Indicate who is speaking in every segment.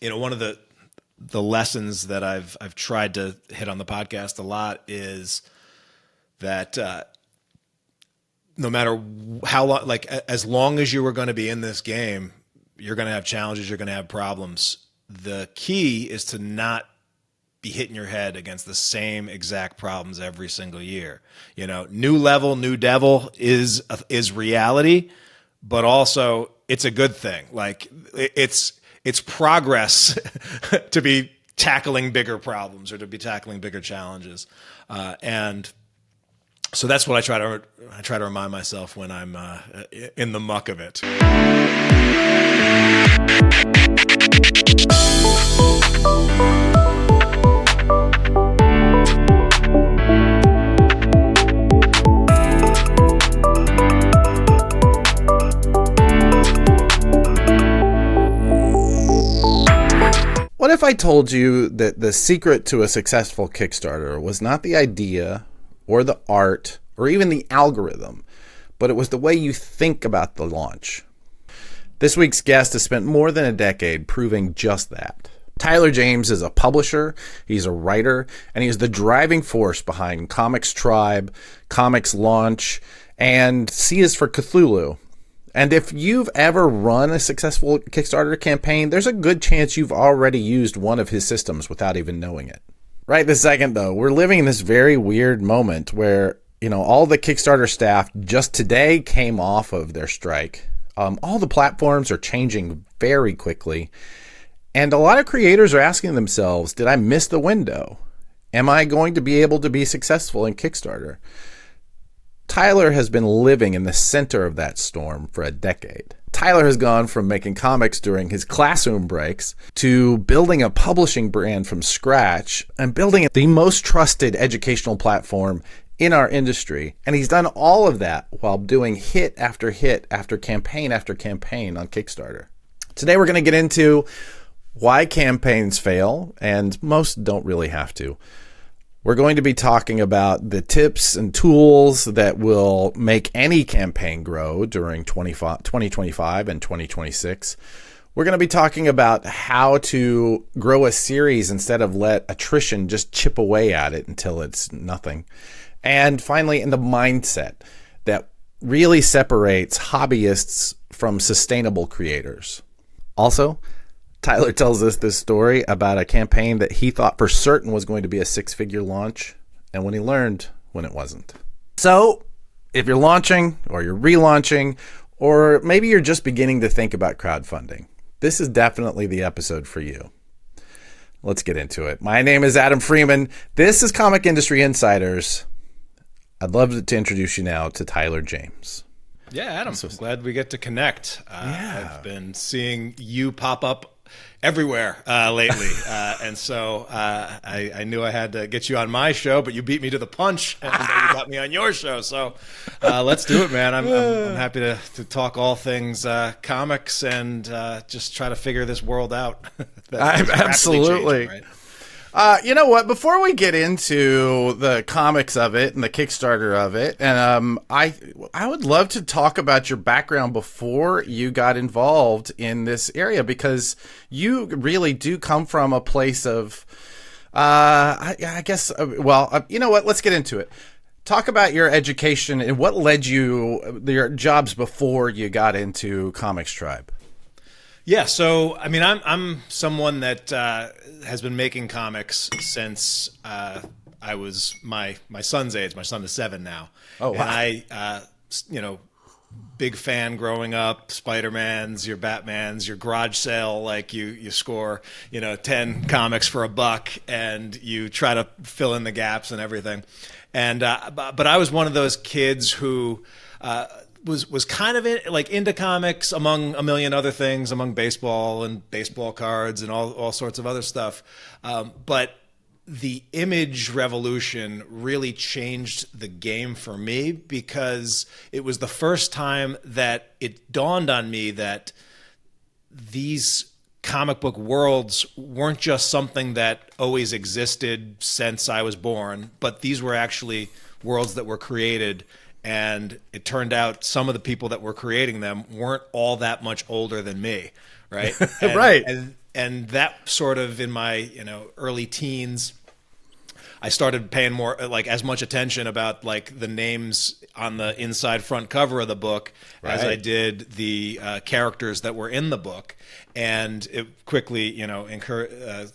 Speaker 1: one of the lessons that I've tried to hit on the podcast a lot is that no matter how long, like as long as you were going to be in this game, you're going to have challenges, you're going to have problems. The key is to not be hitting your head against the same exact problems every single year. New level, new devil is reality, but also it's a good thing. Like it's progress to be tackling bigger problems or to be tackling bigger challenges. And so that's what I try to remind myself when I'm in the muck of it.
Speaker 2: What if I told you that the secret to a successful Kickstarter was not the idea or the art or even the algorithm, but it was the way you think about the launch? This week's guest has spent more than a decade proving just that. Tyler James is a publisher, he's a writer, and he's the driving force behind COMIXTRIBE, COMIXLAUNCH, and C is for Cthulhu. And if you've ever run a successful Kickstarter campaign, there's a good chance you've already used one of his systems without even knowing it. Right this second, though, we're living in this very weird moment where, all the Kickstarter staff just today came off of their strike. All the platforms are changing very quickly. And a lot of creators are asking themselves, did I miss the window? Am I going to be able to be successful in Kickstarter? Tyler has been living in the center of that storm for a decade. Tyler has gone from making comics during his classroom breaks to building a publishing brand from scratch and building the most trusted educational platform in our industry. And he's done all of that while doing hit after campaign after campaign on Kickstarter. Today we're going to get into why campaigns fail, and most don't really have to. We're going to be talking about the tips and tools that will make any campaign grow during 2025 and 2026. We're going to be talking about how to grow a series instead of let attrition just chip away at it until it's nothing. And finally, in the mindset that really separates hobbyists from sustainable creators. Also, Tyler tells us this story about a campaign that he thought for certain was going to be a six-figure launch, and when he learned when it wasn't. So, if you're launching, or you're relaunching, or maybe you're just beginning to think about crowdfunding, this is definitely the episode for you. Let's get into it. My name is Adam Freeman. This is Comic Industry Insiders. I'd love to introduce you now to Tyler James.
Speaker 1: Yeah, Adam, I'm glad we get to connect. I've been seeing you pop up everywhere lately. And so I knew I had to get you on my show, but you beat me to the punch and you got me on your show. So let's do it, man. I'm happy to talk all things comics and just try to figure this world out.
Speaker 2: Absolutely.
Speaker 1: Changing, right?
Speaker 2: You know what? Before we get into the comics of it and the Kickstarter of it, and I would love to talk about your background before you got involved in this area, because you really do come from a place of, I guess, you know what? Let's get into it. Talk about your education and what led you, your jobs before you got into COMIXTRIBE.
Speaker 1: Yeah, so I mean, I'm someone that has been making comics since I was my son's age. My son is 7 now.
Speaker 2: Oh, wow.
Speaker 1: And I, big fan growing up. Spider-Mans, your Batmans, your garage sale, like you score 10 comics for $1, and you try to fill in the gaps and everything. And but I was one of those kids who. Was kind of into comics among a million other things, among baseball and baseball cards and all sorts of other stuff. But the image revolution really changed the game for me, because it was the first time that it dawned on me that these comic book worlds weren't just something that always existed since I was born, but these were actually worlds that were created. And it turned out some of the people that were creating them weren't all that much older than me, right?
Speaker 2: Right.
Speaker 1: and that sort of in my early teens, I started paying more, like as much attention about like the names on the inside front cover of the book as I did the characters that were in the book, and it quickly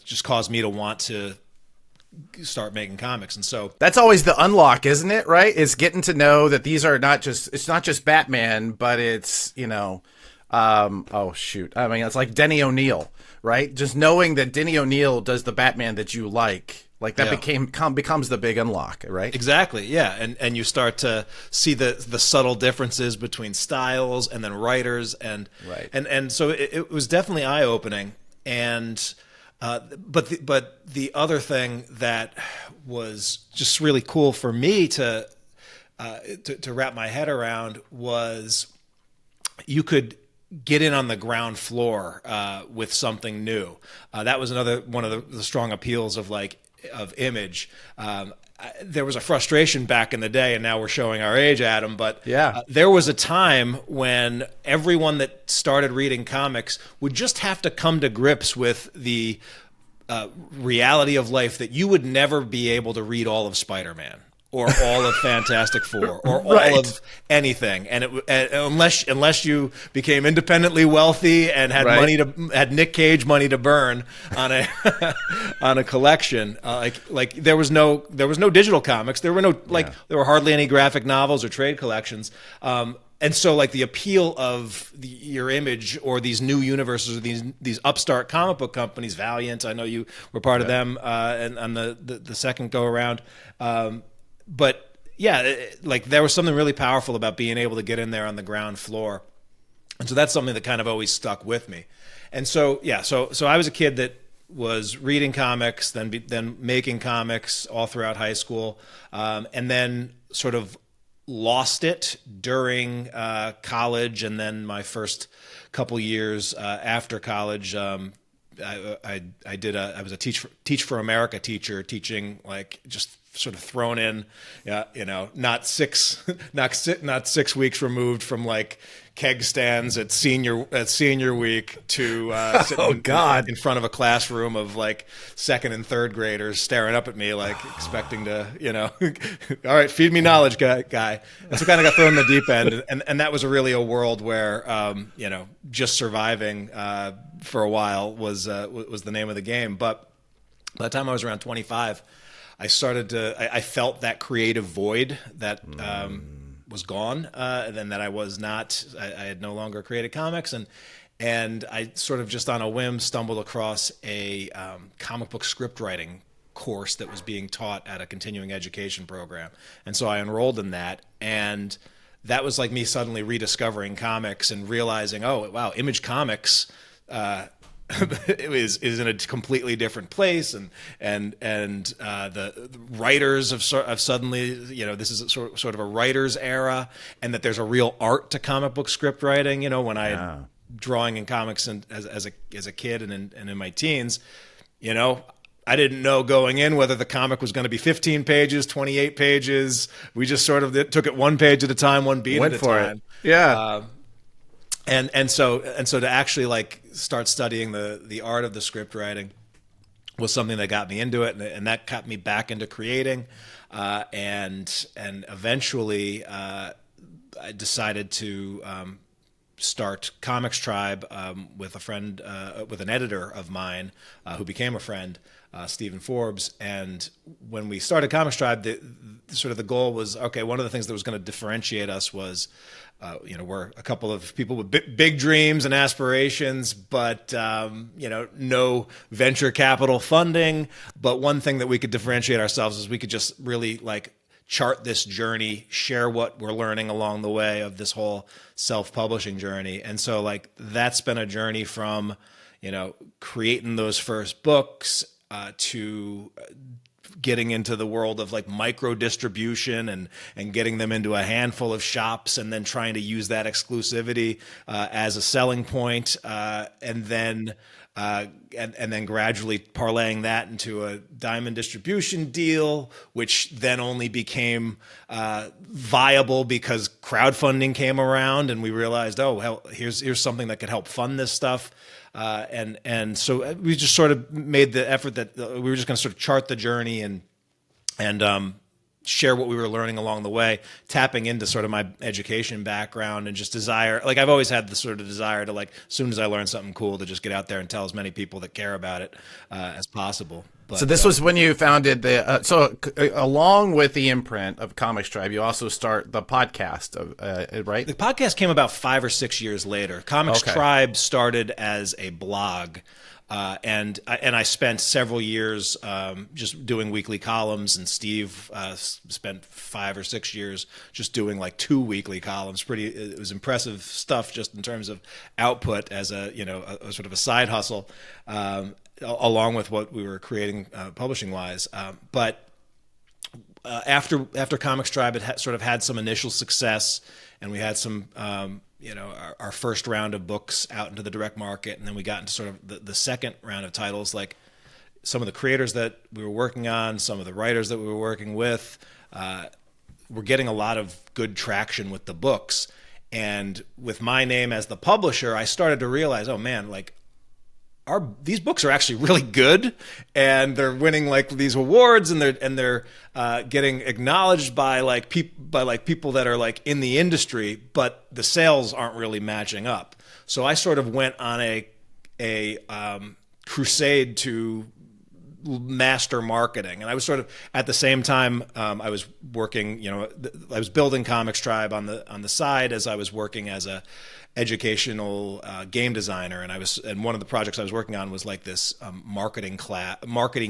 Speaker 1: just caused me to want to start making comics. And so
Speaker 2: that's always the unlock, isn't it? Right? It's getting to know that these are it's not just Batman, but it's, oh shoot. I mean, it's like Denny O'Neil, right? Just knowing that Denny O'Neil does the Batman that you like that becomes the big unlock, right?
Speaker 1: Exactly. Yeah. And you start to see the subtle differences between styles and then writers and so it was definitely eye opening. And but the other thing that was just really cool for me to wrap my head around was you could get in on the ground floor with something new. That was another one of the strong appeals of Image. There was a frustration back in the day, and now we're showing our age, Adam, but there was a time when everyone that started reading comics would just have to come to grips with the reality of life that you would never be able to read all of Spider-Man or all of Fantastic Four or all of anything, and unless you became independently wealthy and had had Nick Cage money to burn on a on a collection, like there was no digital comics, there were hardly any graphic novels or trade collections. And so, like, the appeal of your Image or these new universes or these upstart comic book companies, Valiant, I know you were part of them, and on the second go around. But yeah, like there was something really powerful about being able to get in there on the ground floor, and so that's something that kind of always stuck with me. And so so I was a kid that was reading comics, then making comics all throughout high school, and then sort of lost it during college, and then my first couple years after college. I was a Teach for America teacher, teaching like just sort of thrown in, not 6 weeks removed from like keg stands at senior week to sitting in front of a classroom of like second and third graders staring up at me like expecting to, all right, feed me knowledge, guy. And so kind of got thrown in the deep end, and that was really a world where just surviving for a while was the name of the game. But by the time I was around 25, I felt that creative void that was gone, and then that I had no longer created comics, and I sort of just on a whim stumbled across a comic book script writing course that was being taught at a continuing education program, and so I enrolled in that, and that was like me suddenly rediscovering comics and realizing, oh wow, Image Comics is in a completely different place, and the writers have suddenly, this is sort of a writer's era, and that there's a real art to comic book script writing. When I drawing in comics and as a kid and in my teens, I didn't know going in whether the comic was going to be 15 pages, 28 pages. We just sort of took it one page at a time, one beat at a time. And so to actually like start studying the art of the script writing was something that got me into it, and that got me back into creating, and eventually I decided to start COMIXTRIBE with a friend, with an editor of mine who became a friend, Stephen Forbes. And when we started COMIXTRIBE, the goal was, okay, one of the things that was going to differentiate us was, we're a couple of people with big dreams and aspirations, but, no venture capital funding. But one thing that we could differentiate ourselves is we could just really like chart this journey, share what we're learning along the way of this whole self-publishing journey. And so like that's been a journey from, creating those first books to getting into the world of like micro distribution and getting them into a handful of shops, and then trying to use that exclusivity as a selling point, and then and then gradually parlaying that into a diamond distribution deal, which then only became viable because crowdfunding came around, and we realized, oh, well, here's something that could help fund this stuff. And so we just sort of made the effort that we were just going to sort of chart the journey and share what we were learning along the way, tapping into sort of my education background and just desire. Like, I've always had the sort of desire to, like, as soon as I learn something cool, to just get out there and tell as many people that care about it as possible. But,
Speaker 2: so this was when you founded the along with the imprint of COMIXTRIBE, you also start the podcast, right?
Speaker 1: The podcast came about 5 or 6 years later. COMIXTRIBE started as a blog. And I spent several years just doing weekly columns, and Steve spent 5 or 6 years just doing like 2 weekly columns. It was impressive stuff just in terms of output as a sort of a side hustle, along with what we were creating publishing wise. But after COMIXTRIBE had sort of had some initial success, and we had some our first round of books out into the direct market, and then we got into sort of the second round of titles. Like, some of the creators that we were working on, some of the writers that we were working with, were getting a lot of good traction with the books. And with my name as the publisher, I started to realize, oh man, like, these books are actually really good, and they're winning like these awards, and they're getting acknowledged by people that are like in the industry, but the sales aren't really matching up. So I sort of went on a crusade to master marketing, and I was sort of at the same time I was working, I was building COMIXTRIBE on the side as I was working as a educational game designer, and one of the projects I was working on was like this marketing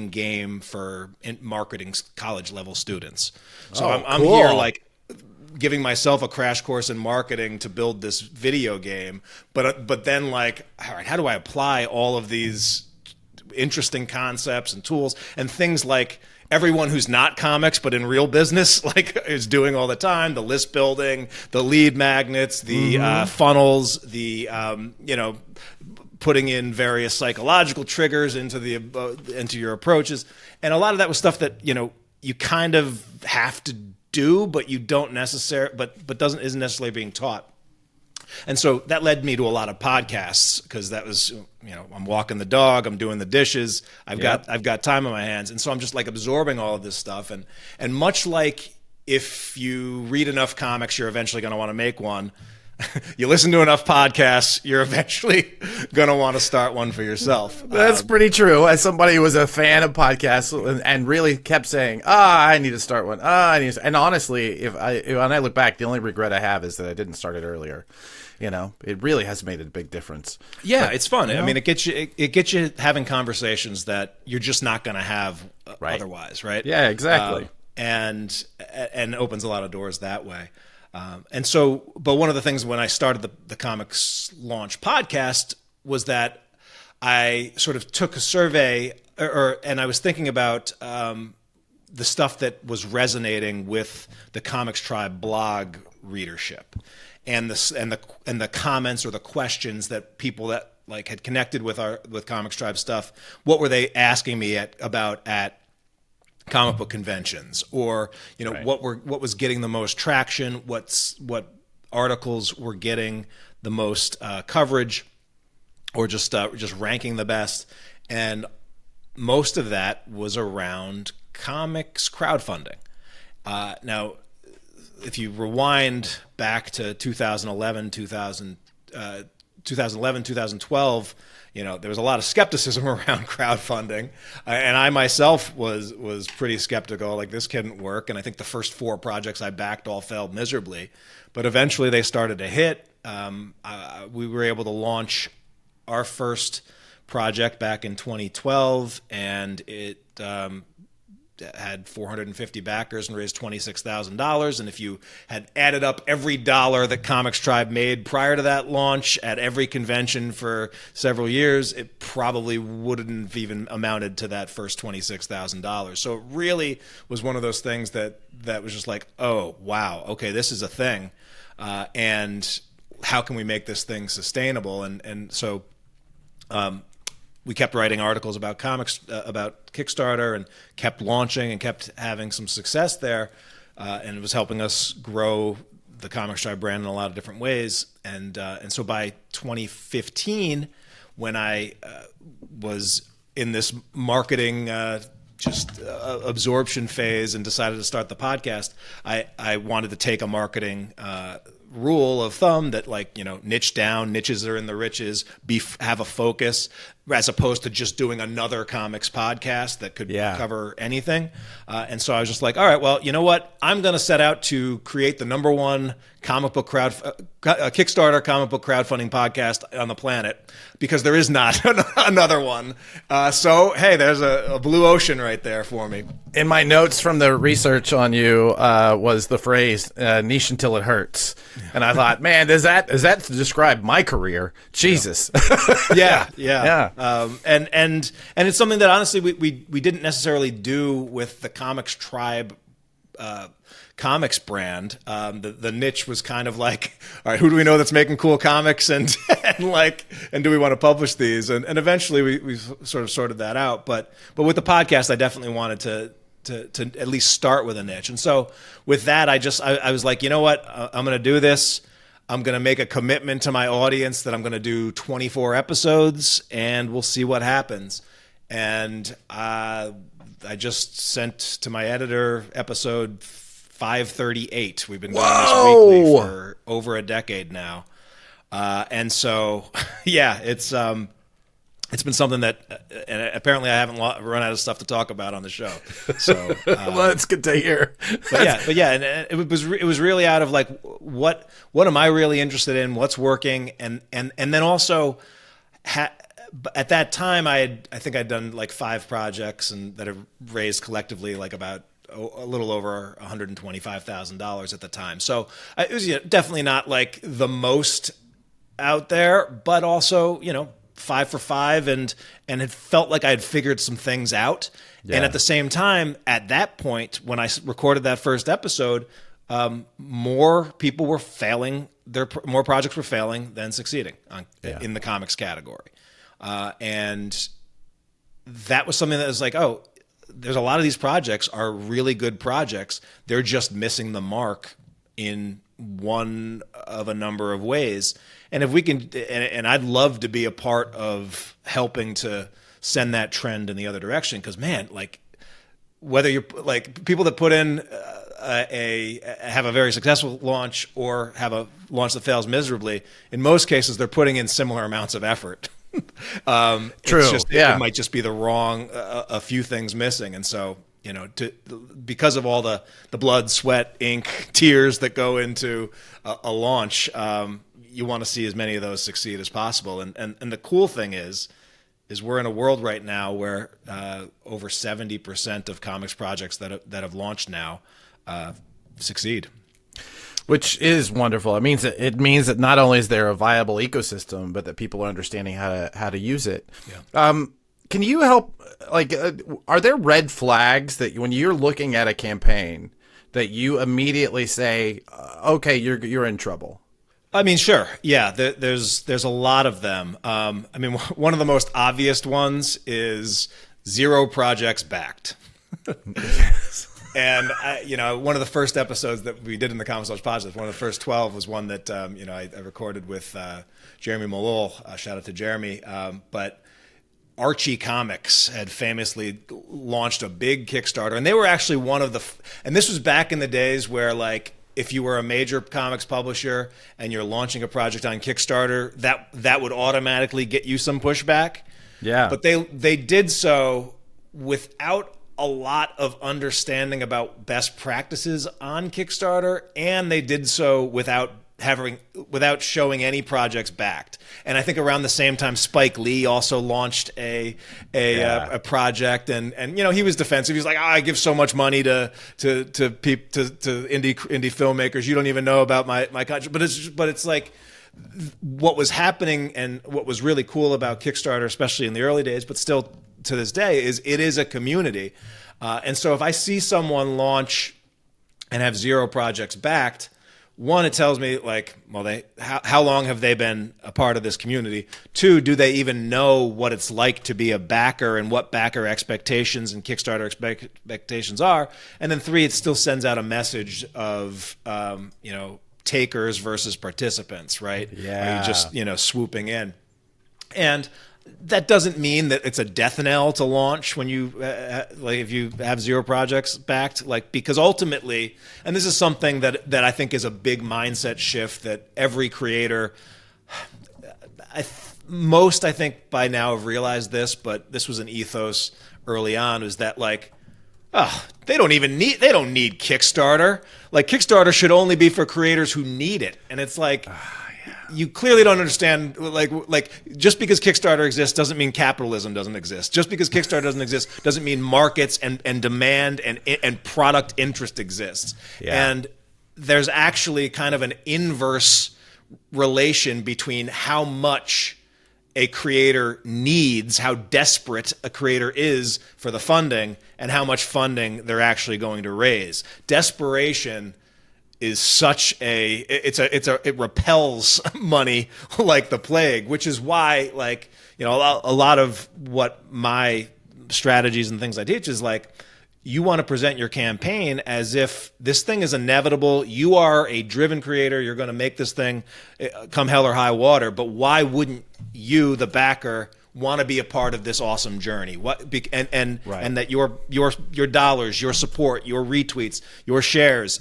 Speaker 1: game for marketing college level students. So I'm
Speaker 2: cool.
Speaker 1: here like giving myself a crash course in marketing to build this video game, but then like, all right, how do I apply all of these interesting concepts and tools and things like everyone who's not comics but in real business like is doing all the time: the list building, the lead magnets, the funnels, the putting in various psychological triggers into your approaches. And a lot of that was stuff that you kind of have to do, but you don't necessarily, but isn't necessarily being taught. And so that led me to a lot of podcasts, because that was, I'm walking the dog, I'm doing the dishes, I've got time on my hands. And so I'm just like absorbing all of this stuff. And much like if you read enough comics, you're eventually going to want to make one. You listen to enough podcasts, you're eventually going to want to start one for yourself.
Speaker 2: That's pretty true. As somebody who was a fan of podcasts and really kept saying, I need to start one. And honestly, when I look back, the only regret I have is that I didn't start it earlier. It really has made a big difference. Yeah,
Speaker 1: it's fun. I mean, it gets you having conversations that you're just not going to have otherwise, right?
Speaker 2: Yeah, exactly.
Speaker 1: And opens a lot of doors that way. But one of the things when I started the Comics Launch podcast was that I sort of took a survey, and I was thinking about the stuff that was resonating with the COMIXTRIBE blog readership, and the comments or the questions that people that like had connected with COMIXTRIBE stuff. What were they asking me about at comic book conventions, or what was getting the most traction, what articles were getting the most coverage, or just ranking the best. And most of that was around comics crowdfunding. Now, if you rewind back to 2011, 2012, there was a lot of skepticism around crowdfunding, and I myself was pretty skeptical. Like, this couldn't work, and I think the first 4 projects I backed all failed miserably. But eventually, they started to hit. We were able to launch our first project back in 2012, and it had 450 backers and raised $26,000. And if you had added up every dollar that COMIXTRIBE made prior to that launch at every convention for several years, it probably wouldn't have even amounted to that first $26,000. So it really was one of those things that was just like, oh, wow, okay, this is a thing. And how can we make this thing sustainable? And so we kept writing articles about comics, about Kickstarter, and kept launching and kept having some success there. And it was helping us grow the COMIXTRIBE brand in a lot of different ways. And so by 2015, when I was in this marketing absorption phase and decided to start the podcast, I wanted to take a marketing rule of thumb that, like, niche down, niches are in the riches, have a focus, as opposed to just doing another comics podcast that could cover anything. And so I was just like, all right, well, you know what? I'm going to set out to create the #1 comic book Kickstarter comic book crowdfunding podcast on the planet, because there is not another one. So, hey, there's a blue ocean right there for me.
Speaker 2: In my notes from the research on you was the phrase "niche until it hurts," and I thought, man, is that to describe my career? Jesus.
Speaker 1: Yeah. And it's something that honestly we didn't necessarily do with the COMIXTRIBE comics brand. The niche was kind of like, all right, who do we know that's making cool comics, and do we want to publish these? And eventually we sort of sorted that out. But with the podcast, I definitely wanted to at least start with a niche. And so with that, I was like, you know what, I'm going to do this. I'm going to make a commitment to my audience that I'm going to do 24 episodes, and we'll see what happens. And I just sent to my editor episode 538. We've been doing this weekly for over a decade now. And so, yeah, it's been something that apparently I haven't run out of stuff to talk about on the show. So,
Speaker 2: well, it's good to hear.
Speaker 1: but yeah, and it was really out of like, what am I really interested in? What's working? And then also, at that time, I think I'd done like 5 projects and that have raised collectively like about a little over $125,000 at the time. So it was definitely not like the most out there, but also 5 for 5, and it felt like I had figured some things out. Yeah. And at the same time, at that point, when I recorded that first episode, more people were failing. More projects were failing than succeeding in the comics category. And that was something that was like, oh, there's a lot of these projects are really good projects. They're just missing the mark in one of a number of ways. And if we can, and I'd love to be a part of helping to send that trend in the other direction. Because, man, like, whether you're like people that put in have a very successful launch or have a launch that fails miserably, in most cases they're putting in similar amounts of effort.
Speaker 2: True.
Speaker 1: It might just be the wrong, a few things missing. And so, because of all the blood, sweat, ink, tears that go into a launch, you want to see as many of those succeed as possible. And the cool thing is we're in a world right now where over 70% of comics projects that have launched now succeed.
Speaker 2: Which is wonderful. It means that not only is there a viable ecosystem, but that people are understanding how to use it. Yeah. Can you help? Like, are there red flags that when you're looking at a campaign that you immediately say, "Okay, you're in trouble"?
Speaker 1: I mean, sure. Yeah, there's a lot of them. I mean, one of the most obvious ones is 0 projects backed. And one of the first episodes that we did in the COMIXLAUNCH podcast, one of the first 12, was one that I recorded with Jeremy Malol. Shout out to Jeremy. But Archie Comics had famously launched a big Kickstarter, and they were actually one of the. And this was back in the days where, like, if you were a major comics publisher and you're launching a project on Kickstarter, that would automatically get you some pushback.
Speaker 2: Yeah.
Speaker 1: But they did so without a lot of understanding about best practices on Kickstarter, and they did so without showing any projects backed. And I think around the same time, Spike Lee also launched a project, and he was defensive. He's like, I give so much money to indie filmmakers. You don't even know about my country. But it's like, what was happening and what was really cool about Kickstarter, especially in the early days, but still to this day, is it is a community. And so if I see someone launch and have 0 projects backed, one, it tells me like, well, how long have they been a part of this community? Two, do they even know what it's like to be a backer and what backer expectations and Kickstarter expectations are? And then three, it still sends out a message of, takers versus participants, right?
Speaker 2: Yeah.
Speaker 1: Are you just, swooping in? And that doesn't mean that it's a death knell to launch when you if you have 0 projects backed, because ultimately, and this is something that I think is a big mindset shift that every creator, most I think by now have realized this, but this was an ethos early on, is that they don't need Kickstarter. Kickstarter should only be for creators who need it. And it's you clearly don't understand, just because Kickstarter exists doesn't mean capitalism doesn't exist. Just because Kickstarter doesn't exist doesn't mean markets and demand and product interest exists.
Speaker 2: Yeah.
Speaker 1: And there's actually kind of an inverse relation between how much a creator needs, how desperate a creator is for the funding, and how much funding they're actually going to raise. Desperation is it repels money like the plague, which is why a lot of what my strategies and things I teach is you want to present your campaign as if this thing is inevitable. You are a driven creator. You're going to make this thing come hell or high water. But why wouldn't you, the backer, want to be a part of this awesome journey? And that your dollars, your support, your retweets, your shares,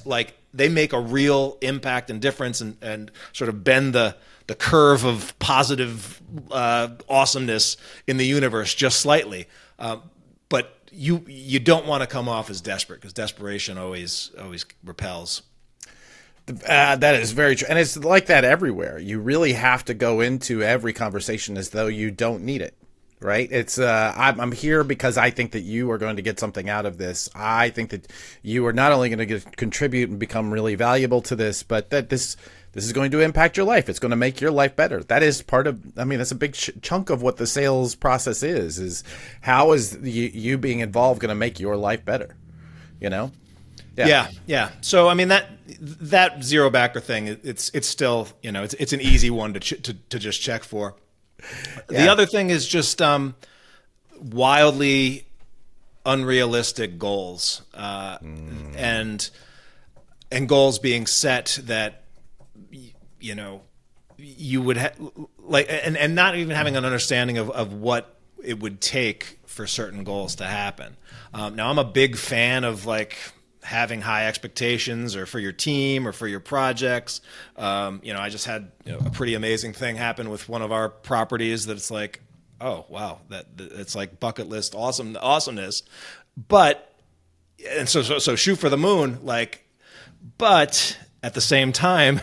Speaker 1: they make a real impact and difference and sort of bend the curve of positive awesomeness in the universe just slightly. But you don't want to come off as desperate, because desperation always repels.
Speaker 2: That is very true. And it's like that everywhere. You really have to go into every conversation as though you don't need it. Right? It's I'm here because I think that you are going to get something out of this. I think that you are not only going to contribute and become really valuable to this, but that this is going to impact your life. It's going to make your life better. That is part of, that's a big chunk of what the sales process is how is you being involved going to make your life better? Yeah.
Speaker 1: So that 0 backer thing, it's still, it's an easy one to just check for. The other thing is just wildly unrealistic goals, and goals being set that you would and not even having an understanding of what it would take for certain goals to happen. Now, I'm a big fan of having high expectations, or for your team or for your projects. I just had a pretty amazing thing happen with one of our properties that it's oh wow, that it's bucket list awesomeness. But so shoot for the moon, but at the same time,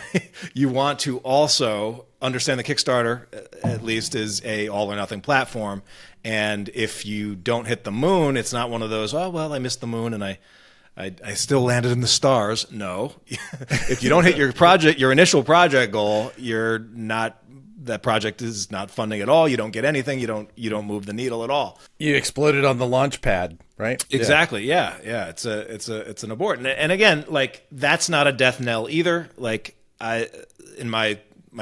Speaker 1: you want to also understand the Kickstarter, at least, is a all or nothing platform. And if you don't hit the moon, it's not one of those, oh well, I missed the moon and I still landed in the stars. No, if you don't hit your initial project goal, that project is not funding at all. You don't get anything. You don't move the needle at all.
Speaker 2: You exploded on the launch pad, right?
Speaker 1: Exactly. Yeah. It's an abort. And again, that's not a death knell either. In my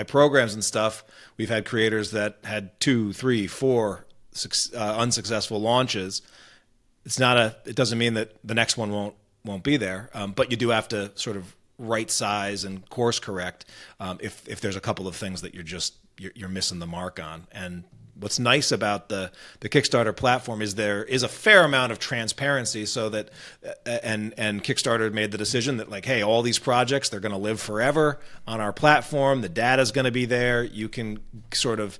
Speaker 1: programs and stuff, we've had creators that had 2, 3, 4 unsuccessful launches. It doesn't mean that the next one won't be there, but you do have to sort of right size and course correct if there's a couple of things that you're missing the mark on. And what's nice about the Kickstarter platform is there is a fair amount of transparency, so that and Kickstarter made the decision that hey, all these projects, they're going to live forever on our platform. The data's going to be there. You can sort of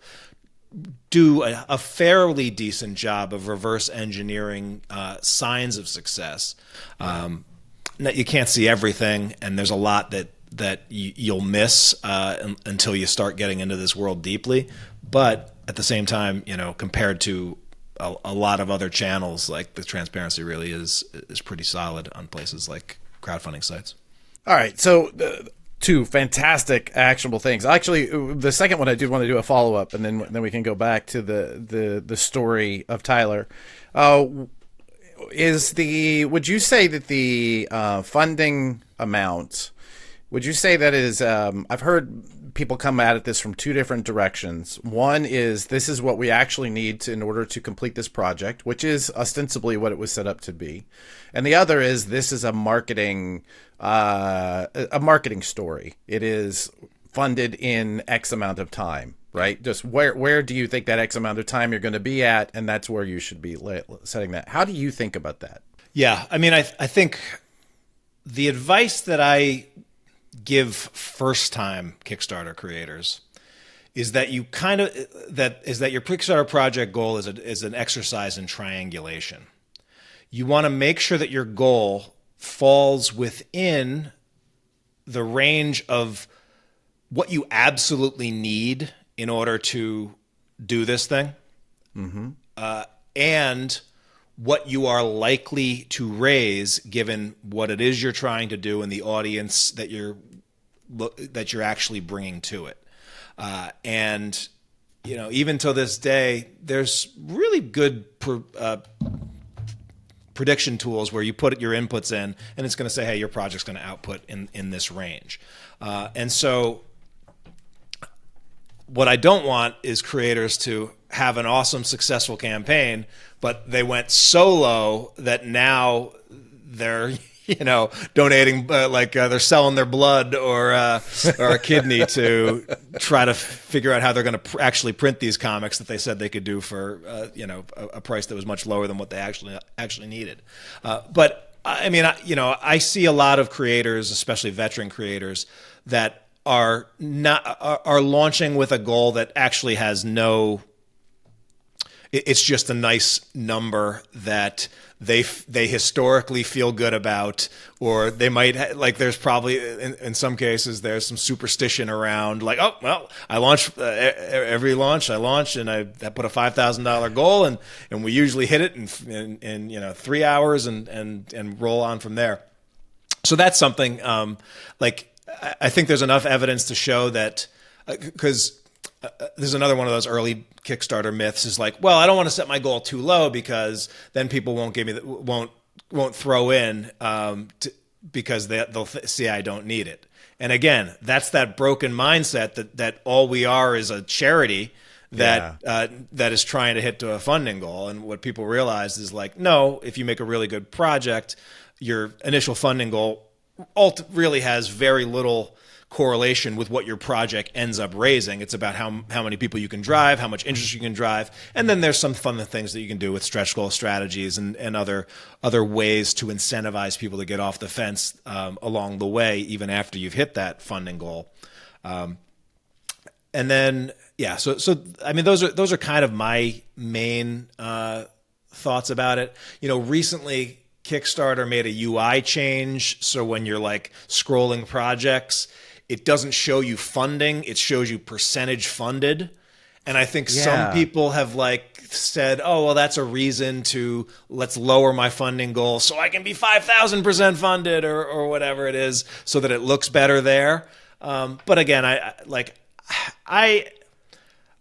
Speaker 1: do a fairly decent job of reverse engineering signs of success. You can't see everything, and there's a lot that you'll miss until you start getting into this world deeply. But at the same time, compared to a lot of other channels, the transparency really is pretty solid on places like crowdfunding sites.
Speaker 2: All right, so 2 fantastic actionable things. Actually, the second one I did want to do a follow up, and then we can go back to the story of Tyler. Would you say that the funding amount Would you say that is, I've heard people come at this from two different directions. One is this is what we actually need in order to complete this project, which is ostensibly what it was set up to be. And the other is this is a marketing story. It is funded in X amount of time, right? Just where do you think that X amount of time you're going to be at? And that's where you should be setting that. How do you think about that?
Speaker 1: Yeah. I mean, I think the advice that I give first-time Kickstarter creators is that your Kickstarter project goal is an exercise in triangulation. You want to make sure that your goal falls within the range of what you absolutely need in order to do this thing, and what you are likely to raise given what it is you're trying to do and the audience that you're actually bringing to it. And even till this day, there's really good prediction tools where you put your inputs in and it's going to say, hey, your project's going to output in this range. And so what I don't want is creators to have an awesome, successful campaign, but they went so low that now they're, donating, they're selling their blood or a kidney to try to figure out how they're going to actually print these comics that they said they could do for, a price that was much lower than what they actually needed. But I mean, I see a lot of creators, especially veteran creators, that are launching with a goal that actually has no. It's just a nice number that they historically feel good about, or they might there's probably in some cases there's some superstition around oh well, I launch every launch I launch and I put a $5,000 goal and we usually hit it in 3 hours and roll on from there. So that's something I think there's enough evidence to show that because. There's another one of those early Kickstarter myths is well, I don't want to set my goal too low because then people won't give me won't throw in because they'll see I don't need it. And again, that's that broken mindset that all we are is a charity that is trying to hit to a funding goal. And what people realize is no, if you make a really good project, your initial funding goal really has very little correlation with what your project ends up raising. It's about how many people you can drive, how much interest you can drive, and then there's some fun things that you can do with stretch goal strategies and other ways to incentivize people to get off the fence along the way, even after you've hit that funding goal. And then so I mean those are kind of my main thoughts about it. Recently Kickstarter made a UI change, so when you're scrolling projects, it doesn't show you funding, it shows you percentage funded. And I think some people have said, oh, well, that's a reason to let's lower my funding goal so I can be 5,000% funded or whatever it is so that it looks better there. But again,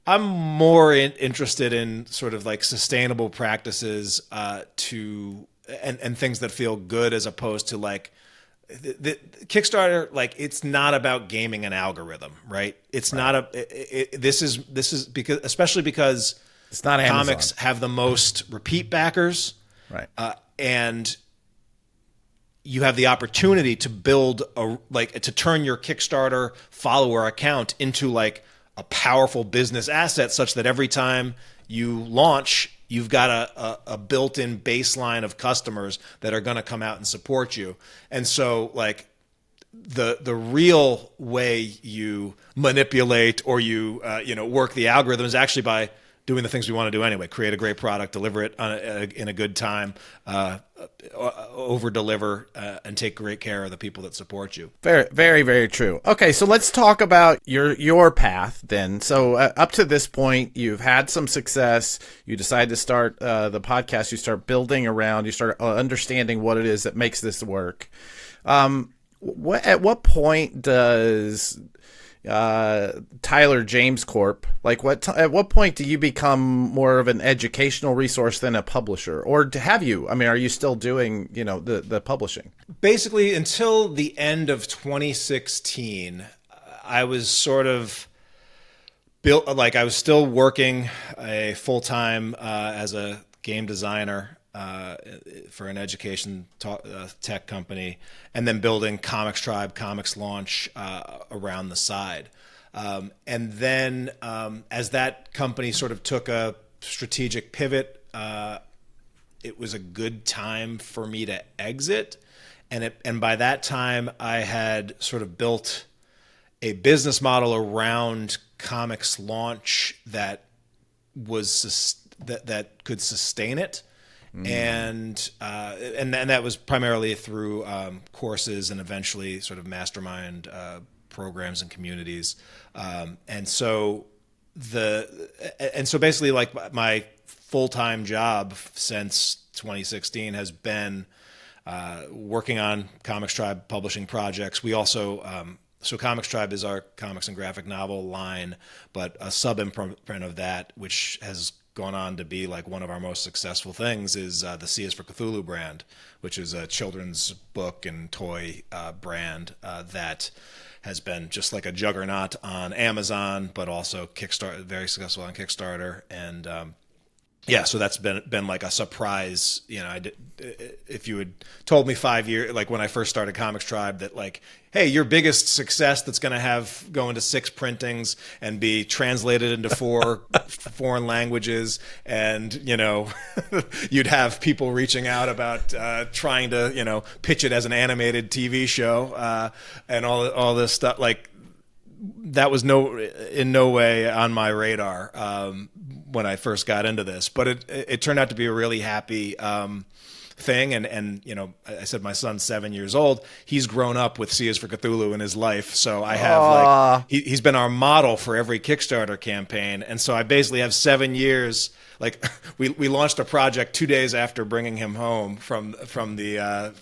Speaker 1: I'm more interested in sort of sustainable practices and things that feel good as opposed to the Kickstarter, it's not about gaming an algorithm, right? It's not this is because, especially because
Speaker 2: it's not
Speaker 1: comics
Speaker 2: Amazon.
Speaker 1: have the most repeat backers,
Speaker 2: right?
Speaker 1: And you have the opportunity to build to turn your Kickstarter follower account into a powerful business asset, such that every time you launch, you've got a built-in baseline of customers that are going to come out and support you. And so the real way you manipulate or you work the algorithm is actually by doing the things we want to do anyway. Create a great product, deliver it in a good time, over-deliver, and take great care of the people that support you.
Speaker 2: Very, very, very true. Okay, so let's talk about your path then. So up to this point, you've had some success. You decide to start the podcast. You start building around. You start understanding what it is that makes this work. At what point does Tyler James Corp. Like, at what point do you become more of an educational resource than a publisher, or have you? I mean, are you still doing the publishing?
Speaker 1: Basically, until the end of 2016, I was sort of built, like I was still working a full-time as a game designer for an education tech company, and then building COMIXTRIBE, COMIXLAUNCH around the side. And then as that company sort of took a strategic pivot, it was a good time for me to exit. And by that time, I had sort of built a business model around COMIXLAUNCH that that could sustain it. And that was primarily through courses and eventually sort of mastermind programs and communities. And so basically, like, my full-time job since 2016 has been working on COMIXTRIBE publishing projects. We also so COMIXTRIBE is our comics and graphic novel line, but a sub-imprint of that, which has gone on to be like one of our most successful things, is the C is for Cthulhu brand, which is a children's book and toy brand that has been just like a juggernaut on Amazon, but also Kickstarter, very successful on Kickstarter. And yeah, so that's been like a surprise. If you had told me 5 years, like when I first started COMIXTRIBE, that like, hey, your biggest success that's going to go into 6 printings and be translated into 4 foreign languages, and you'd have people reaching out about trying to pitch it as an animated TV show and all this stuff, like, that was in no way on my radar when I first got into this, but it turned out to be a really happy thing. And I said my son's 7 years old. He's grown up with C is for Cthulhu in his life, so I have he's been our model for every Kickstarter campaign, and so I basically have 7 years. Like, we launched a project 2 days after bringing him home from the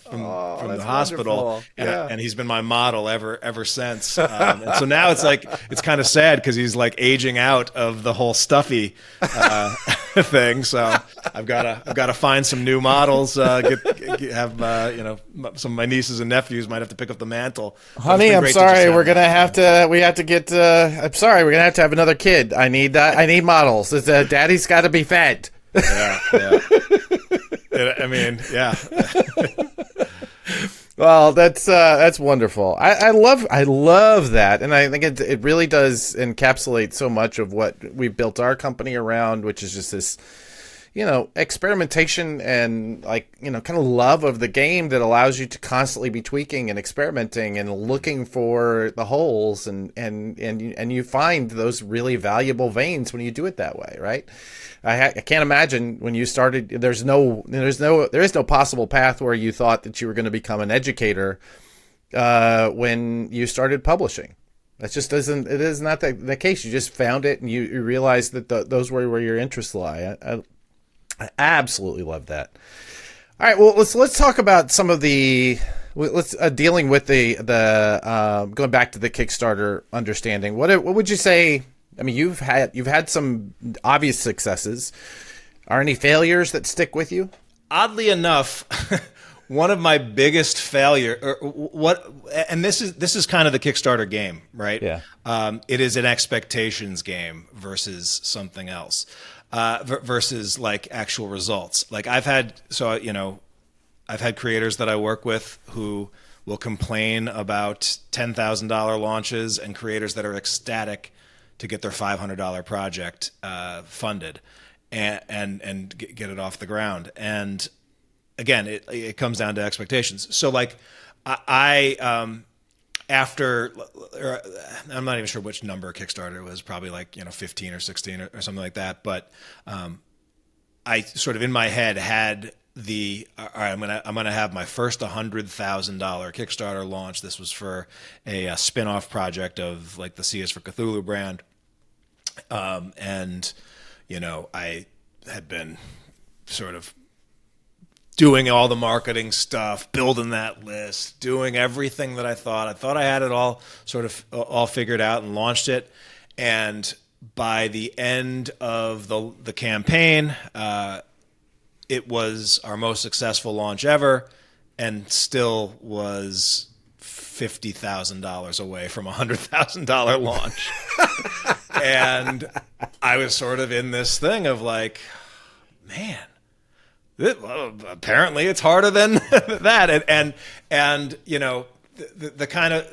Speaker 1: hospital, and he's been my model ever since. And so now it's kind of sad because he's like aging out of the whole stuffy thing. So I've got to find some new models. Some of my nieces and nephews might have to pick up the mantle.
Speaker 2: Honey, I'm sorry. We're gonna have to. We have to get. I'm sorry. We're gonna have to have another kid. I need models. Daddy's got to be fed.
Speaker 1: Yeah. I mean, yeah.
Speaker 2: Well, that's wonderful. I love that, and I think it really does encapsulate so much of what we built our company around, which is just this, experimentation and kind of love of the game that allows you to constantly be tweaking and experimenting and looking for the holes, and you find those really valuable veins when you do it that way, right? I can't imagine when you started. There is no possible path where you thought that you were going to become an educator when you started publishing. That just doesn't. It is not the case. You just found it, and you realized that those were where your interests lie. I absolutely love that. All right, well, let's talk about some of the. Let's dealing with the going back to the Kickstarter understanding. What would you say? I mean, you've had some obvious successes. Are any failures that stick with you?
Speaker 1: Oddly enough, one of my biggest and this is kind of the Kickstarter game, right?
Speaker 2: Yeah.
Speaker 1: It is an expectations game versus something else, versus like actual results. Like I've had creators that I work with who will complain about $10,000 launches, and creators that are ecstatic to get their $500 project funded and get it off the ground. And again, it comes down to expectations. So like after, I'm not even sure which number Kickstarter was, probably like 15 or 16 or something like that. But I sort of in my head had all right, I'm gonna have my first $100,000 Kickstarter launch. This was for a spin-off project of like the C is for Cthulhu brand, and I had been sort of doing all the marketing stuff, building that list, doing everything that I thought I had it all sort of all figured out, and launched it. And by the end of the campaign, it was our most successful launch ever, and still was $50,000 away from a $100,000 launch. And I was sort of in this thing of like, man, apparently it's harder than that. And you know, the kind of,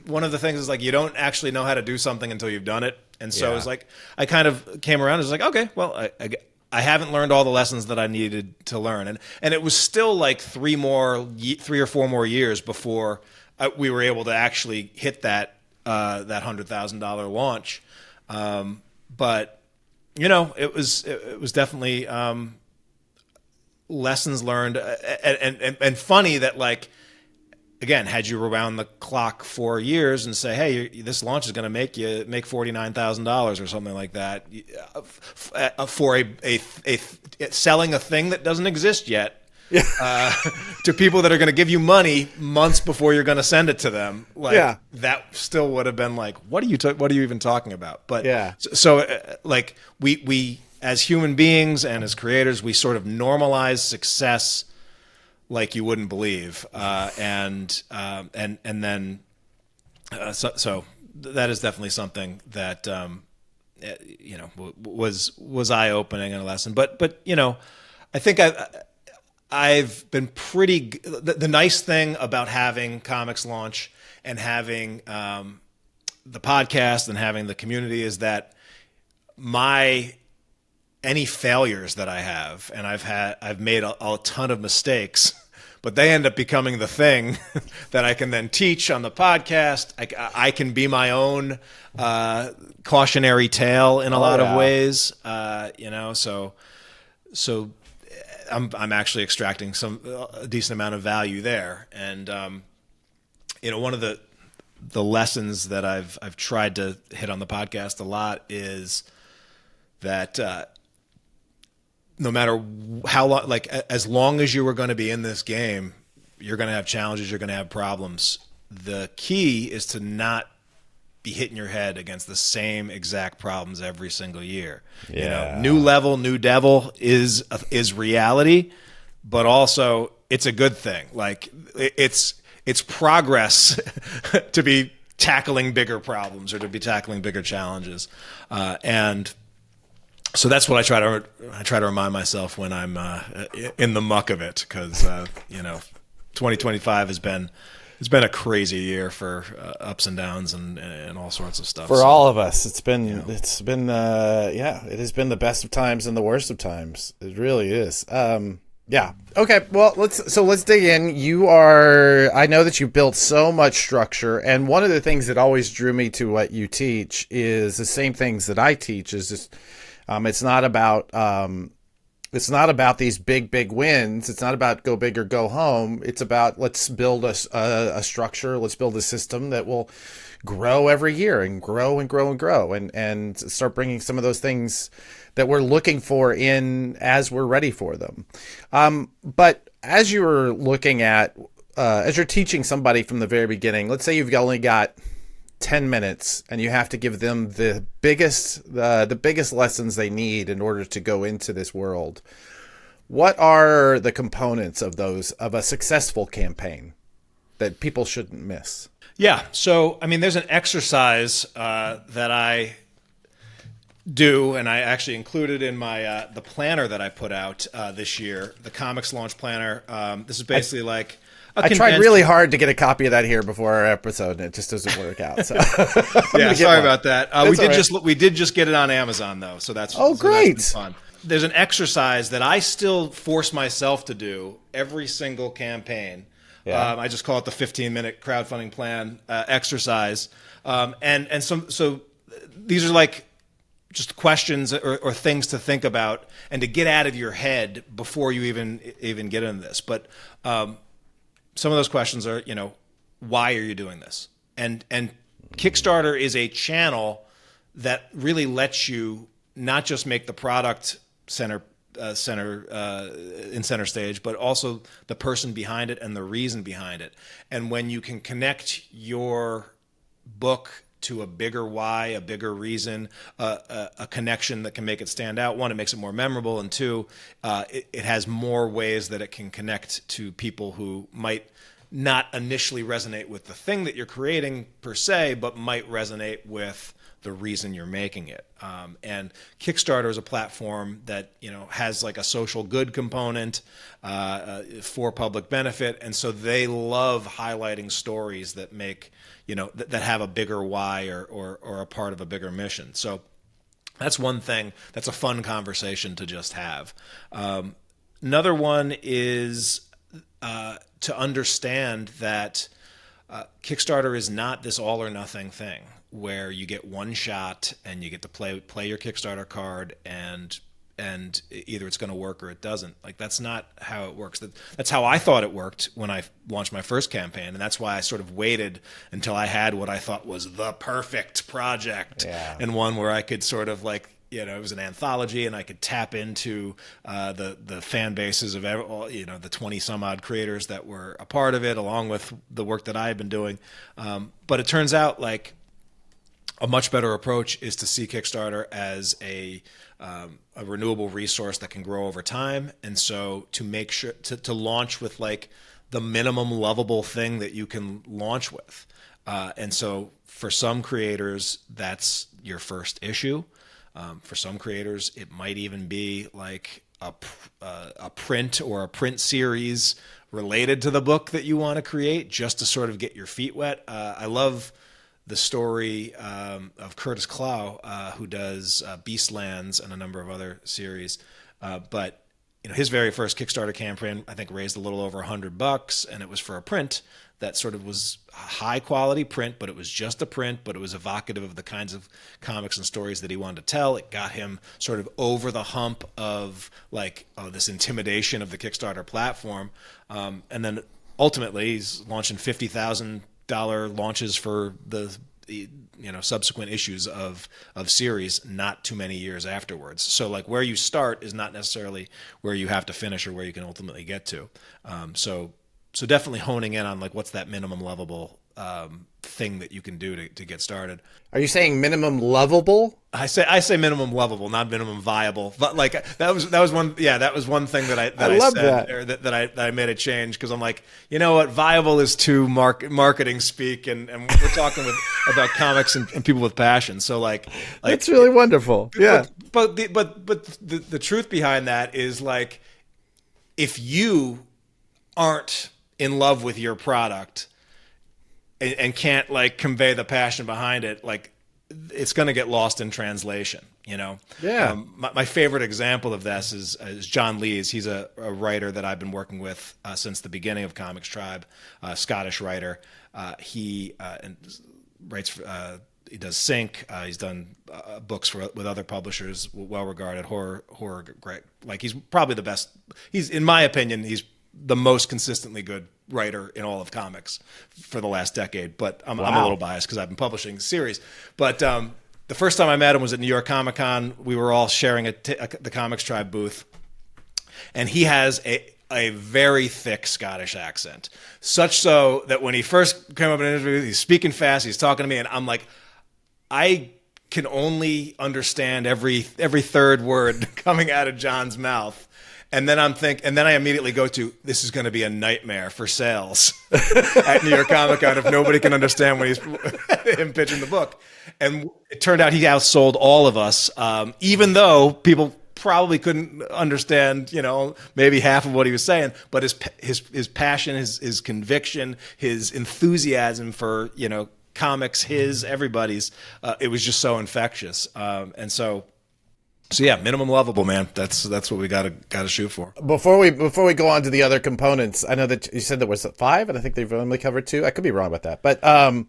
Speaker 1: one of the things is like, you don't actually know how to do something until you've done it. And so it's like, I kind of came around, it was like, okay, well, I haven't learned all the lessons that I needed to learn. And it was still like 3 or 4 more years before we were able to actually hit that $100,000 launch. But you know, it was definitely lessons learned, and funny that, like, again, had you rewound the clock 4 years and say, hey, this launch is going to make $49,000 or something like that, for a selling a thing that doesn't exist yet, to people that are going to give you money months before you're going to send it to them, like, that still would have been like, what are you even talking about? But so like, we as human beings and as creators, we sort of normalize success like you wouldn't believe, and then so that is definitely something that you know, was eye opening and a lesson. But you know, I think I've been pretty. The nice thing about having Comics Launch and having the podcast and having the community is that any failures that I have, and I've made a ton of mistakes, but they end up becoming the thing that I can then teach on the podcast. I can be my own cautionary tale in a lot of ways, you know. So I'm actually extracting a decent amount of value there. And you know, one of the lessons that I've tried to hit on the podcast a lot is that no matter how long, like, as long as you were going to be in this game, you're going to have challenges, you're going to have problems. The key is to not be hitting your head against the same exact problems every single year. You know, new level, new devil is reality, but also it's a good thing. Like, it's progress to be tackling bigger problems or to be tackling bigger challenges, and so that's what I try to remind myself when I'm in the muck of it, because you know, 2025 has been a crazy year for ups and downs and all sorts of stuff.
Speaker 2: For all of us, it has been the best of times and the worst of times. It really is. Yeah. Okay. Well, let's dig in. I know that you built so much structure, and one of the things that always drew me to what you teach is the same things that I teach. Is just it's not about these big wins. It's not about go big or go home. It's about, let's build a structure. Let's build a system that will grow every year and grow and grow and grow, and start bringing some of those things that we're looking for in as we're ready for them. But as you're looking at, as you're teaching somebody from the very beginning, let's say you've only got 10 minutes and you have to give them the biggest lessons they need in order to go into this world. What are the components of a successful campaign that people shouldn't miss?
Speaker 1: Yeah. So, I mean, there's an exercise that I do, and I actually included in my the planner that I put out this year, the Comics Launch Planner. This is basically like,
Speaker 2: I tried really hard to get a copy of that here before our episode, and it just doesn't work out. So
Speaker 1: yeah, sorry about that. We did just get it on Amazon though, so that's
Speaker 2: great.
Speaker 1: That's fun. There's an exercise that I still force myself to do every single campaign. Yeah. I just call it the 15-minute crowdfunding plan exercise, and so these are like just questions or things to think about and to get out of your head before you even get into this, but. Some of those questions are, you know, why are you doing this? And Kickstarter is a channel that really lets you not just make the product in center stage, but also the person behind it and the reason behind it. And when you can connect your book to a bigger why, a bigger reason, a connection that can make it stand out. One, it makes it more memorable, and two, it has more ways that it can connect to people who might not initially resonate with the thing that you're creating per se, but might resonate with the reason you're making it. And Kickstarter is a platform that, you know, has like a social good component for public benefit, and so they love highlighting stories that make, you know, that have a bigger why or a part of a bigger mission. So that's one thing. That's a fun conversation to just have. Another one is to understand that Kickstarter is not this all or nothing thing where you get one shot and you get to play your Kickstarter card and either it's going to work or it doesn't. Like, that's not how it works. That's how I thought it worked when I launched my first campaign, and that's why I sort of waited until I had what I thought was the perfect project, and one where I could sort of, like, you know, it was an anthology, and I could tap into the fan bases of you know, the 20 some odd creators that were a part of it, along with the work that I had been doing. But it turns out, like, a much better approach is to see Kickstarter as a renewable resource that can grow over time. And so to make sure to launch with like the minimum lovable thing that you can launch with. And so for some creators, that's your first issue. For some creators, it might even be like a print or a print series related to the book that you want to create, just to sort of get your feet wet. I love the story of Curtis Clow, who does Beastlands and a number of other series. But, you know, his very first Kickstarter campaign, I think, raised a little over $100, and it was for a print that sort of was a high quality print, but it was just a print, but it was evocative of the kinds of comics and stories that he wanted to tell. It got him sort of over the hump of like, this intimidation of the Kickstarter platform. And then ultimately he's launching $50,000 launches for the, you know, subsequent issues of series not too many years afterwards. So like, where you start is not necessarily where you have to finish or where you can ultimately get to. So definitely honing in on like, what's that minimum lovable thing that you can do to get started.
Speaker 2: Are you saying minimum lovable?
Speaker 1: I say minimum lovable, not minimum viable. But like, that was one thing that I
Speaker 2: love
Speaker 1: said,
Speaker 2: that.
Speaker 1: or that I made a change, because I'm like, you know what, viable is too marketing speak, and we're talking about comics and people with passion. So like
Speaker 2: That's really wonderful. Yeah.
Speaker 1: But the truth behind that is, like, if you aren't in love with your product and can't like convey the passion behind it, like, it's going to get lost in translation, you know?
Speaker 2: Yeah.
Speaker 1: My favorite example of this is John Lees. He's a writer that I've been working with since the beginning of COMIXTRIBE, a Scottish writer. He writes, he does Sync. He's done books with other publishers, well-regarded horror, great. Like, he's probably the best. In my opinion, he's the most consistently good writer in all of comics for the last decade. But I'm a little biased because I've been publishing the series. But the first time I met him was at New York Comic Con. We were all sharing the COMIXTRIBE booth, and he has a very thick Scottish accent, such so that when he first came up in an interview, he's speaking fast, he's talking to me, and I'm like, I can only understand every third word coming out of John's mouth. And then I immediately go to, this is going to be a nightmare for sales at New York Comic Con if nobody can understand when he's him pitching the book. And it turned out he outsold all of us, even though people probably couldn't understand, you know, maybe half of what he was saying. But his passion, his conviction, his enthusiasm for, you know, comics, everybody's, it was just so infectious. And so yeah, minimum lovable, man. That's what we gotta shoot for.
Speaker 2: Before we go on to the other components, I know that you said there was 5, and I think they've only covered 2. I could be wrong about that, but I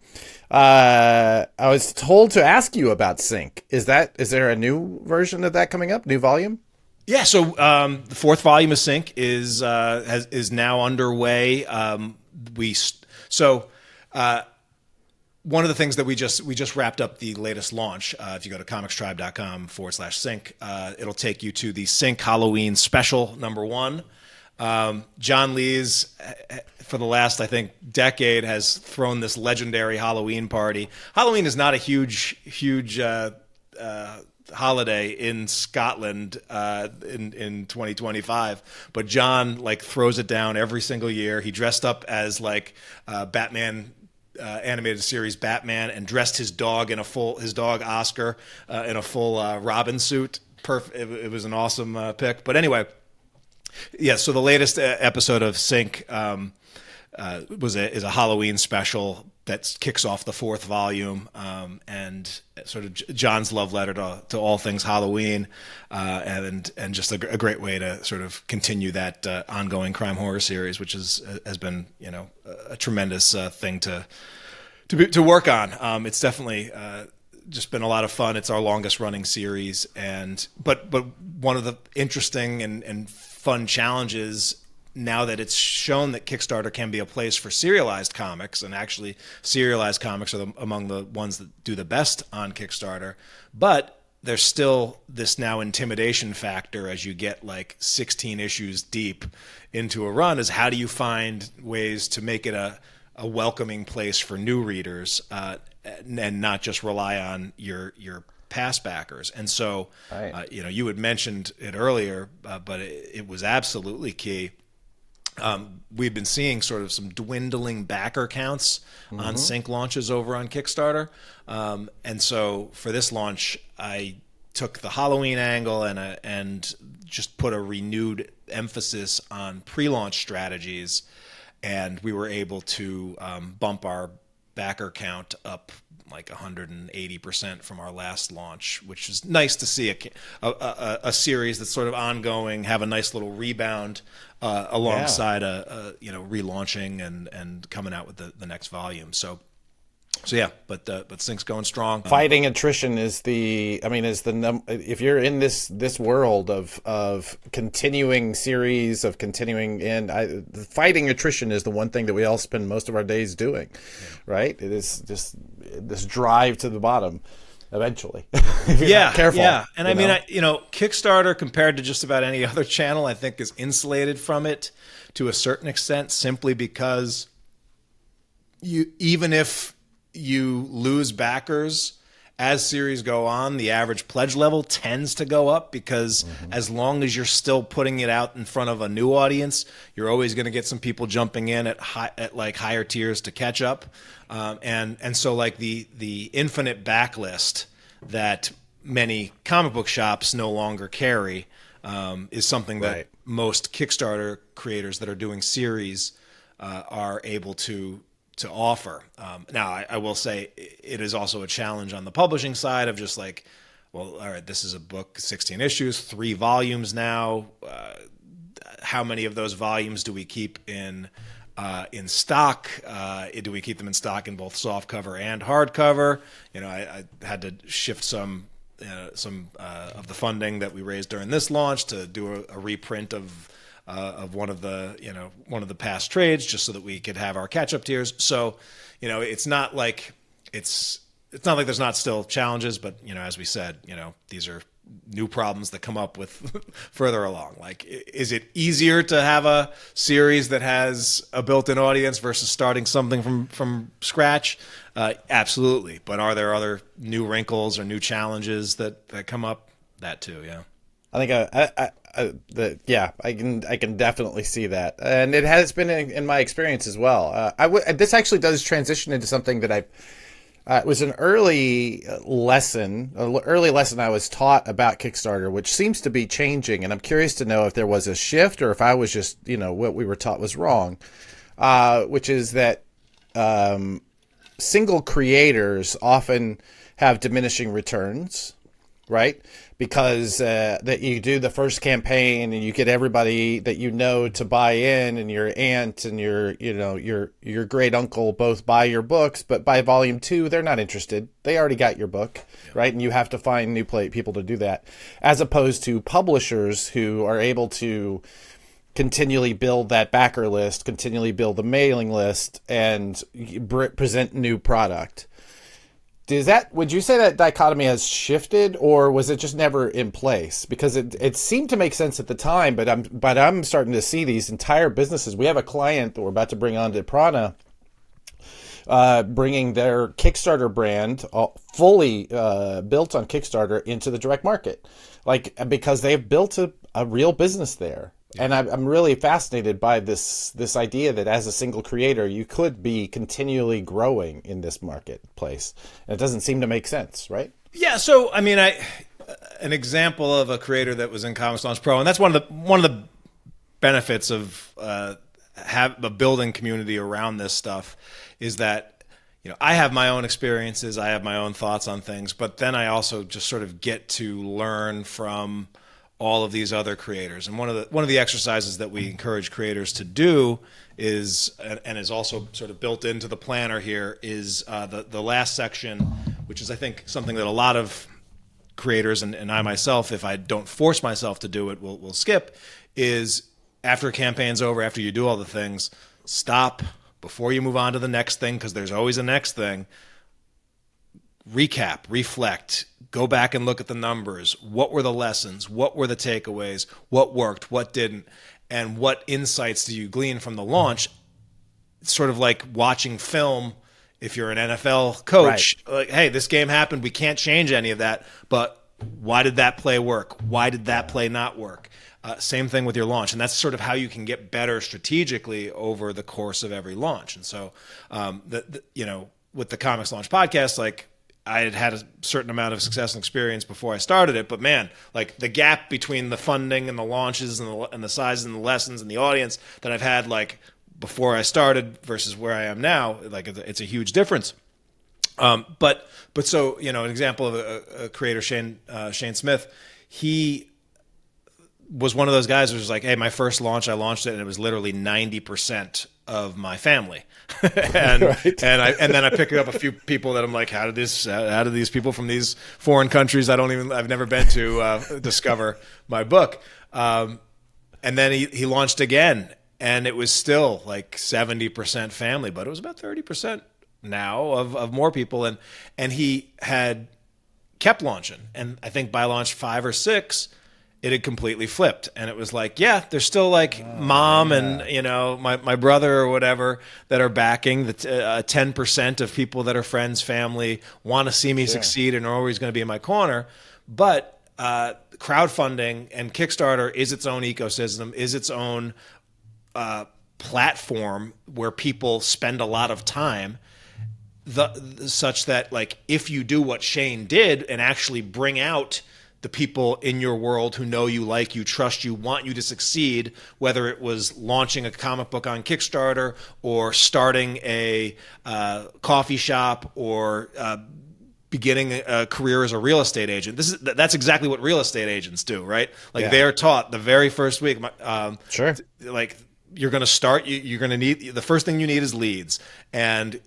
Speaker 2: was told to ask you about Sync. Is there a new version of that coming up? New volume?
Speaker 1: Yeah. So the 4th volume of Sync is now underway. one of the things that we just wrapped up the latest launch. If you go to comicstribe.com/sync, it'll take you to the Sync Halloween special #1. John Lees, for the last, I think, decade, has thrown this legendary Halloween party. Halloween is not a huge holiday in Scotland in 2025, but John like throws it down every single year. He dressed up as like Batman. Animated series Batman, and dressed his dog Oscar in a full Robin suit. It was an awesome pick. But anyway, yeah. So the latest episode of Sync is a Halloween special that kicks off the 4th volume, and sort of John's love letter to all things Halloween, and just a great way to sort of continue that ongoing crime horror series, which has been a tremendous thing to work on. It's definitely just been a lot of fun. It's our longest running series, but one of the interesting and fun challenges, now that it's shown that Kickstarter can be a place for serialized comics, and actually serialized comics are among the ones that do the best on Kickstarter, but there's still this now intimidation factor as you get like 16 issues deep into a run, is how do you find ways to make it a welcoming place for new readers, and not just rely on your past backers. And so,
Speaker 2: right.
Speaker 1: You had mentioned it earlier, but it was absolutely key. We've been seeing sort of some dwindling backer counts on sync launches over on Kickstarter. And so for this launch, I took the Halloween angle and just put a renewed emphasis on pre-launch strategies. And we were able to bump our backer count up like 180% from our last launch, which is nice to see a series that's sort of ongoing have a nice little rebound alongside relaunching and coming out with the next volume. So yeah, but Sync's going strong.
Speaker 2: Fighting attrition if you're in this world of continuing series, of continuing fighting attrition is the one thing that we all spend most of our days doing, right? It is just this drive to the bottom eventually. If you're not careful.
Speaker 1: Yeah. And I mean, Kickstarter, compared to just about any other channel, I think is insulated from it to a certain extent, simply because even if you lose backers as series go on, the average pledge level tends to go up, because as long as you're still putting it out in front of a new audience, you're always going to get some people jumping in at higher tiers to catch up. And so like the infinite backlist that many comic book shops no longer carry is something that most Kickstarter creators that are doing series are able to offer. Now, I will say it is also a challenge on the publishing side of just like, well, all right, this is a book, 16 issues, 3 volumes now. How many of those volumes do we keep in stock? Do we keep them in stock in both softcover and hardcover? I had to shift some of the funding that we raised during this launch to do a reprint of one of the past trades, just so that we could have our catch-up tiers. So, it's not like there's not still challenges, but as we said, these are new problems that come up with further along. Like, is it easier to have a series that has a built-in audience versus starting something from scratch? Absolutely. But are there other new wrinkles or new challenges that come up? That too, yeah.
Speaker 2: I think I can definitely see that, and it has been in my experience as well. This actually does transition into something that it was an early lesson I was taught about Kickstarter, which seems to be changing, and I'm curious to know if there was a shift or if I was just what we were taught was wrong, which is that single creators often have diminishing returns. Right, because that you do the first campaign and you get everybody that to buy in, and your aunt and your great uncle both buy your books, but by volume 2 they're not interested. They already got your book, right? And you have to find new people to do that, as opposed to publishers who are able to continually build that backer list, continually build the mailing list, and present new product. Would you say that dichotomy has shifted, or was it just never in place? Because it seemed to make sense at the time, but I'm starting to see these entire businesses. We have a client that we're about to bring on to Prana, bringing their Kickstarter brand fully built on Kickstarter into the direct market, because they've built a real business there. And I'm really fascinated by this idea that as a single creator, you could be continually growing in this marketplace. And it doesn't seem to make sense, right?
Speaker 1: Yeah. So, I mean, an example of a creator that was in COMIXLAUNCH Pro, and that's one of the benefits of have a building community around this stuff, is that, I have my own experiences, I have my own thoughts on things, but then I also just sort of get to learn from all of these other creators. And one of the exercises that we encourage creators to do is, and is also sort of built into the planner here, is the last section, which is, I think, something that a lot of creators and I myself, if I don't force myself to do it, will skip, is after a campaign's over, after you do all the things, stop before you move on to the next thing, because there's always a next thing. Recap, reflect, go back and look at the numbers. What were the lessons? What were the takeaways? What worked? What didn't? And what insights do you glean from the launch? It's sort of like watching film. If you're an NFL coach, right, like, hey, this game happened. We can't change any of that. But why did that play work? Why did that play not work? Same thing with your launch. And that's sort of how you can get better strategically over the course of every launch. And so, with the COMIXLAUNCH podcast, like, I had a certain amount of success and experience before I started it, but man, like the gap between the funding and the launches and the sizes and the lessons and the audience that I've had, like, before I started versus where I am now, like, it's a huge difference. But so, an example of a creator, Shane Smith, he was one of those guys who was like, hey, my first launch, I launched it and it was literally 90% of my family. and right. and then I pick up a few people that I'm like, how did these people from these foreign countries I've never been to discover my book? And then he launched again, and it was still like 70% family, but it was about 30% now of more people, and he had kept launching, and I think by launch 5 or 6, it had completely flipped. And it was like, yeah, there's still like mom and, my brother or whatever that are backing. The 10% of people that are friends, family, want to see me succeed and are always going to be in my corner. But crowdfunding and Kickstarter is its own ecosystem, is its own platform where people spend a lot of time, such that, like, if you do what Shane did and actually bring out the people in your world who know you, like you, trust you, want you to succeed, whether it was launching a comic book on Kickstarter or starting a coffee shop or beginning a career as a real estate agent. That's exactly what real estate agents do, right? Like, they are taught the very first week. Sure. Like, you're going to start. You're going to need, the first thing you need is leads, and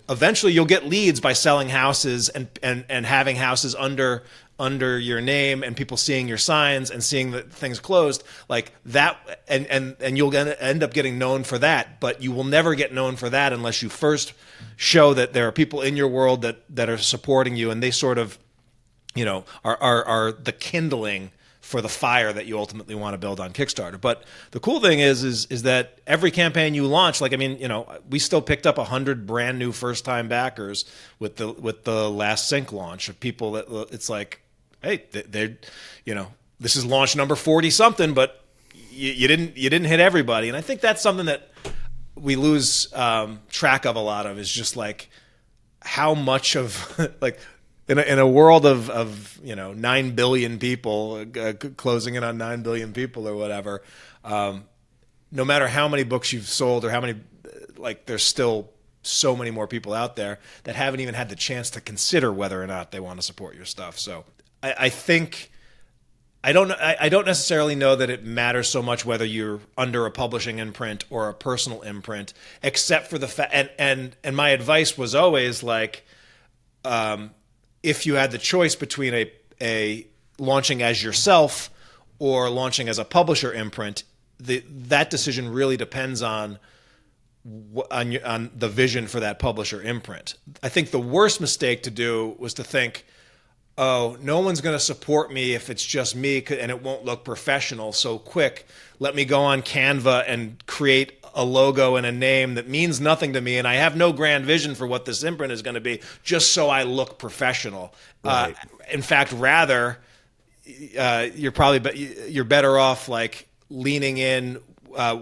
Speaker 1: eventually you'll get leads by selling houses and having houses under your name and people seeing your signs and seeing that things closed like that, and you'll end up getting known for that. But you will never get known for that unless you first show that there are people in your world that are supporting you, and they sort of, are the kindling for the fire that you ultimately want to build on Kickstarter. But the cool thing is that every campaign you launch, like, I mean, we still picked up 100 brand new first time backers with the last sync launch of people that it's like, hey, they're, this is launch number 40 something, but you didn't hit everybody. And I think that's something that we lose track of a lot of, is just like how much of like, in a world of 9 billion people, closing in on 9 billion people or whatever, no matter how many books you've sold or how many, like, there's still so many more people out there that haven't even had the chance to consider whether or not they want to support your stuff. So I think I don't necessarily know that it matters so much whether you're under a publishing imprint or a personal imprint, except for the fact, and my advice was always like, if you had the choice between a launching as yourself or launching as a publisher imprint, that decision really depends on on the vision for that publisher imprint. I think the worst mistake to do was to think, oh, no one's going to support me if it's just me and it won't look professional. So quick, let me go on Canva and create a logo and a name that means nothing to me, and I have no grand vision for what this imprint is going to be, just so I look professional.
Speaker 2: Right.
Speaker 1: In fact, rather, you're better off like leaning in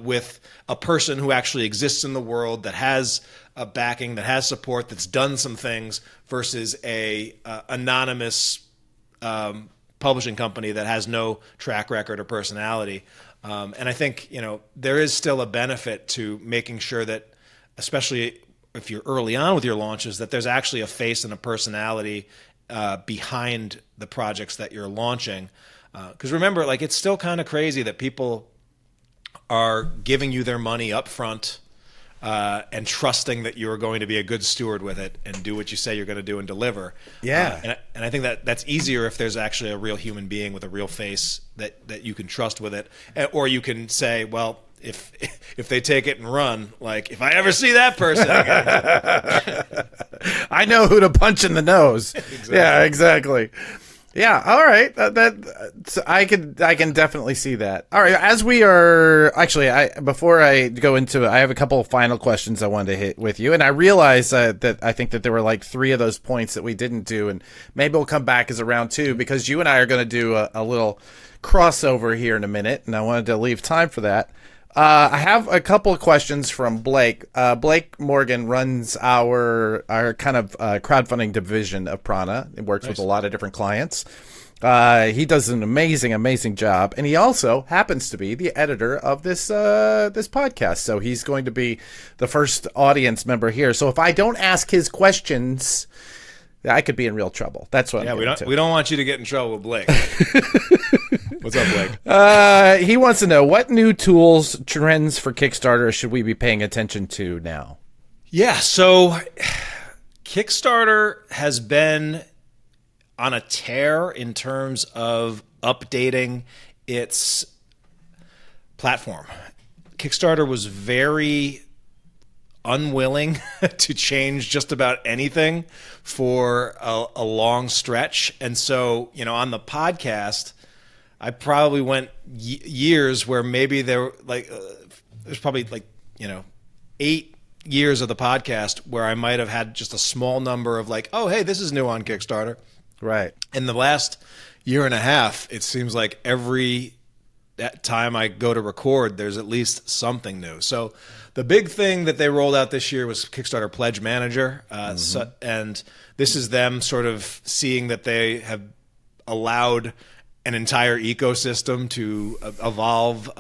Speaker 1: with a person who actually exists in the world, that has a backing, that has support, that's done some things, versus a anonymous publishing company that has no track record or personality. And I think, there is still a benefit to making sure that, especially if you're early on with your launches, that there's actually a face and a personality behind the projects that you're launching. Because remember, like, it's still kind of crazy that people are giving you their money up front and trusting that you're going to be a good steward with it and do what you say you're going to do and deliver.
Speaker 2: Yeah.
Speaker 1: And I think that's easier if there's actually a real human being with a real face that you can trust with it. Or you can say, well, if they take it and run, like, if I ever see that person again,
Speaker 2: I know who to punch in the nose.
Speaker 1: Exactly.
Speaker 2: Yeah, exactly. Yeah, all right. I can definitely see that. All right, as we are actually, before I go into it, I have a couple of final questions I wanted to hit with you, and I realize that I think that there were like 3 of those points that we didn't do, and maybe we'll come back as a round 2, because you and I are going to do a little crossover here in a minute, and I wanted to leave time for that. I have a couple of questions from Blake. Blake Morgan runs our kind of crowdfunding division of Prana. It works with a lot of different clients. He does an amazing job, and he also happens to be the editor of this podcast. So he's going to be the first audience member here. So if I don't ask his questions, I could be in real trouble. That's what.
Speaker 1: Yeah, we don't want you to get in trouble with Blake. What's up, Blake?
Speaker 2: He wants to know, what new tools, trends for Kickstarter should we be paying attention to now?
Speaker 1: Yeah, so Kickstarter has been on a tear in terms of updating its platform. Kickstarter was very unwilling to change just about anything for a long stretch. And so, on the podcast, I probably went years where maybe there's probably 8 years of the podcast where I might have had just a small number of like, oh, hey, this is new on Kickstarter.
Speaker 2: Right.
Speaker 1: In the last year and a half, it seems like every time I go to record, there's at least something new. So the big thing that they rolled out this year was Kickstarter Pledge Manager. And this is them sort of seeing that they have allowed an entire ecosystem to evolve,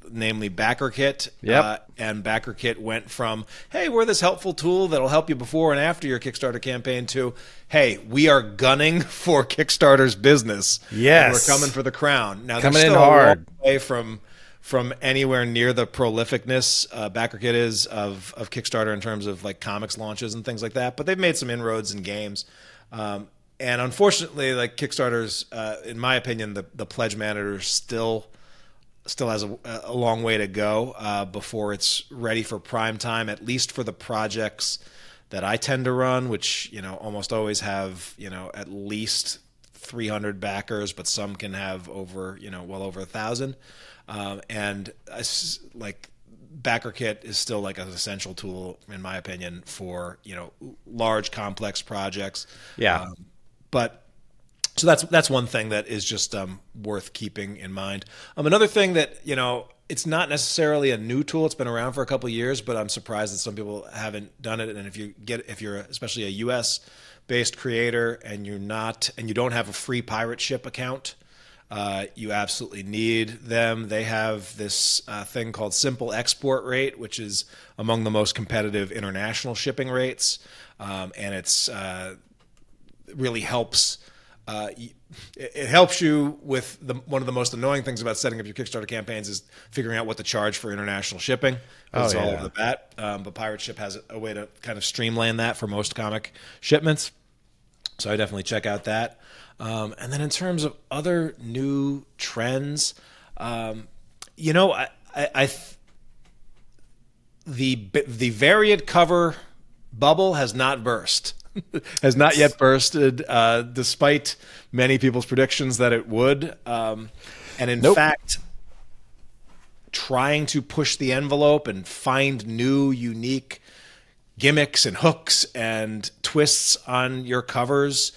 Speaker 1: namely BackerKit.
Speaker 2: Yep.
Speaker 1: And BackerKit went from, hey, we're this helpful tool that'll help you before and after your Kickstarter campaign, to, hey, we are gunning for Kickstarter's business.
Speaker 2: Yes.
Speaker 1: And we're coming for the crown. Now,
Speaker 2: coming
Speaker 1: they're
Speaker 2: in
Speaker 1: still
Speaker 2: hard.
Speaker 1: a long way from anywhere near the prolificness BackerKit is of Kickstarter in terms of like comics launches and things like that. But they've made some inroads in games. And unfortunately, like Kickstarter's, in my opinion, the pledge manager still has a long way to go before it's ready for prime time, at least for the projects that I tend to run, which, almost always have, at least 300 backers, but some can have over, well over 1,000. And like BackerKit is still like an essential tool, in my opinion, for, large, complex projects.
Speaker 2: Yeah.
Speaker 1: But so that's one thing that is just worth keeping in mind. Another thing that, it's not necessarily a new tool. It's been around for a couple of years, but I'm surprised that some people haven't done it. And if you're especially a US based creator and you don't have a free pirate ship account, you absolutely need them. They have this thing called Simple Export Rate, which is among the most competitive international shipping rates. And it's really helps. It helps you with one of the most annoying things about setting up your Kickstarter campaigns is figuring out what to charge for international shipping. It's all over the bat. But Pirate Ship has a way to kind of streamline that for most comic shipments. So I definitely check out that. And then in terms of other new trends, The variant cover bubble has not burst. Has not yet bursted, despite many people's predictions that it would. And in fact, trying to push the envelope and find new, unique gimmicks and hooks and twists on your covers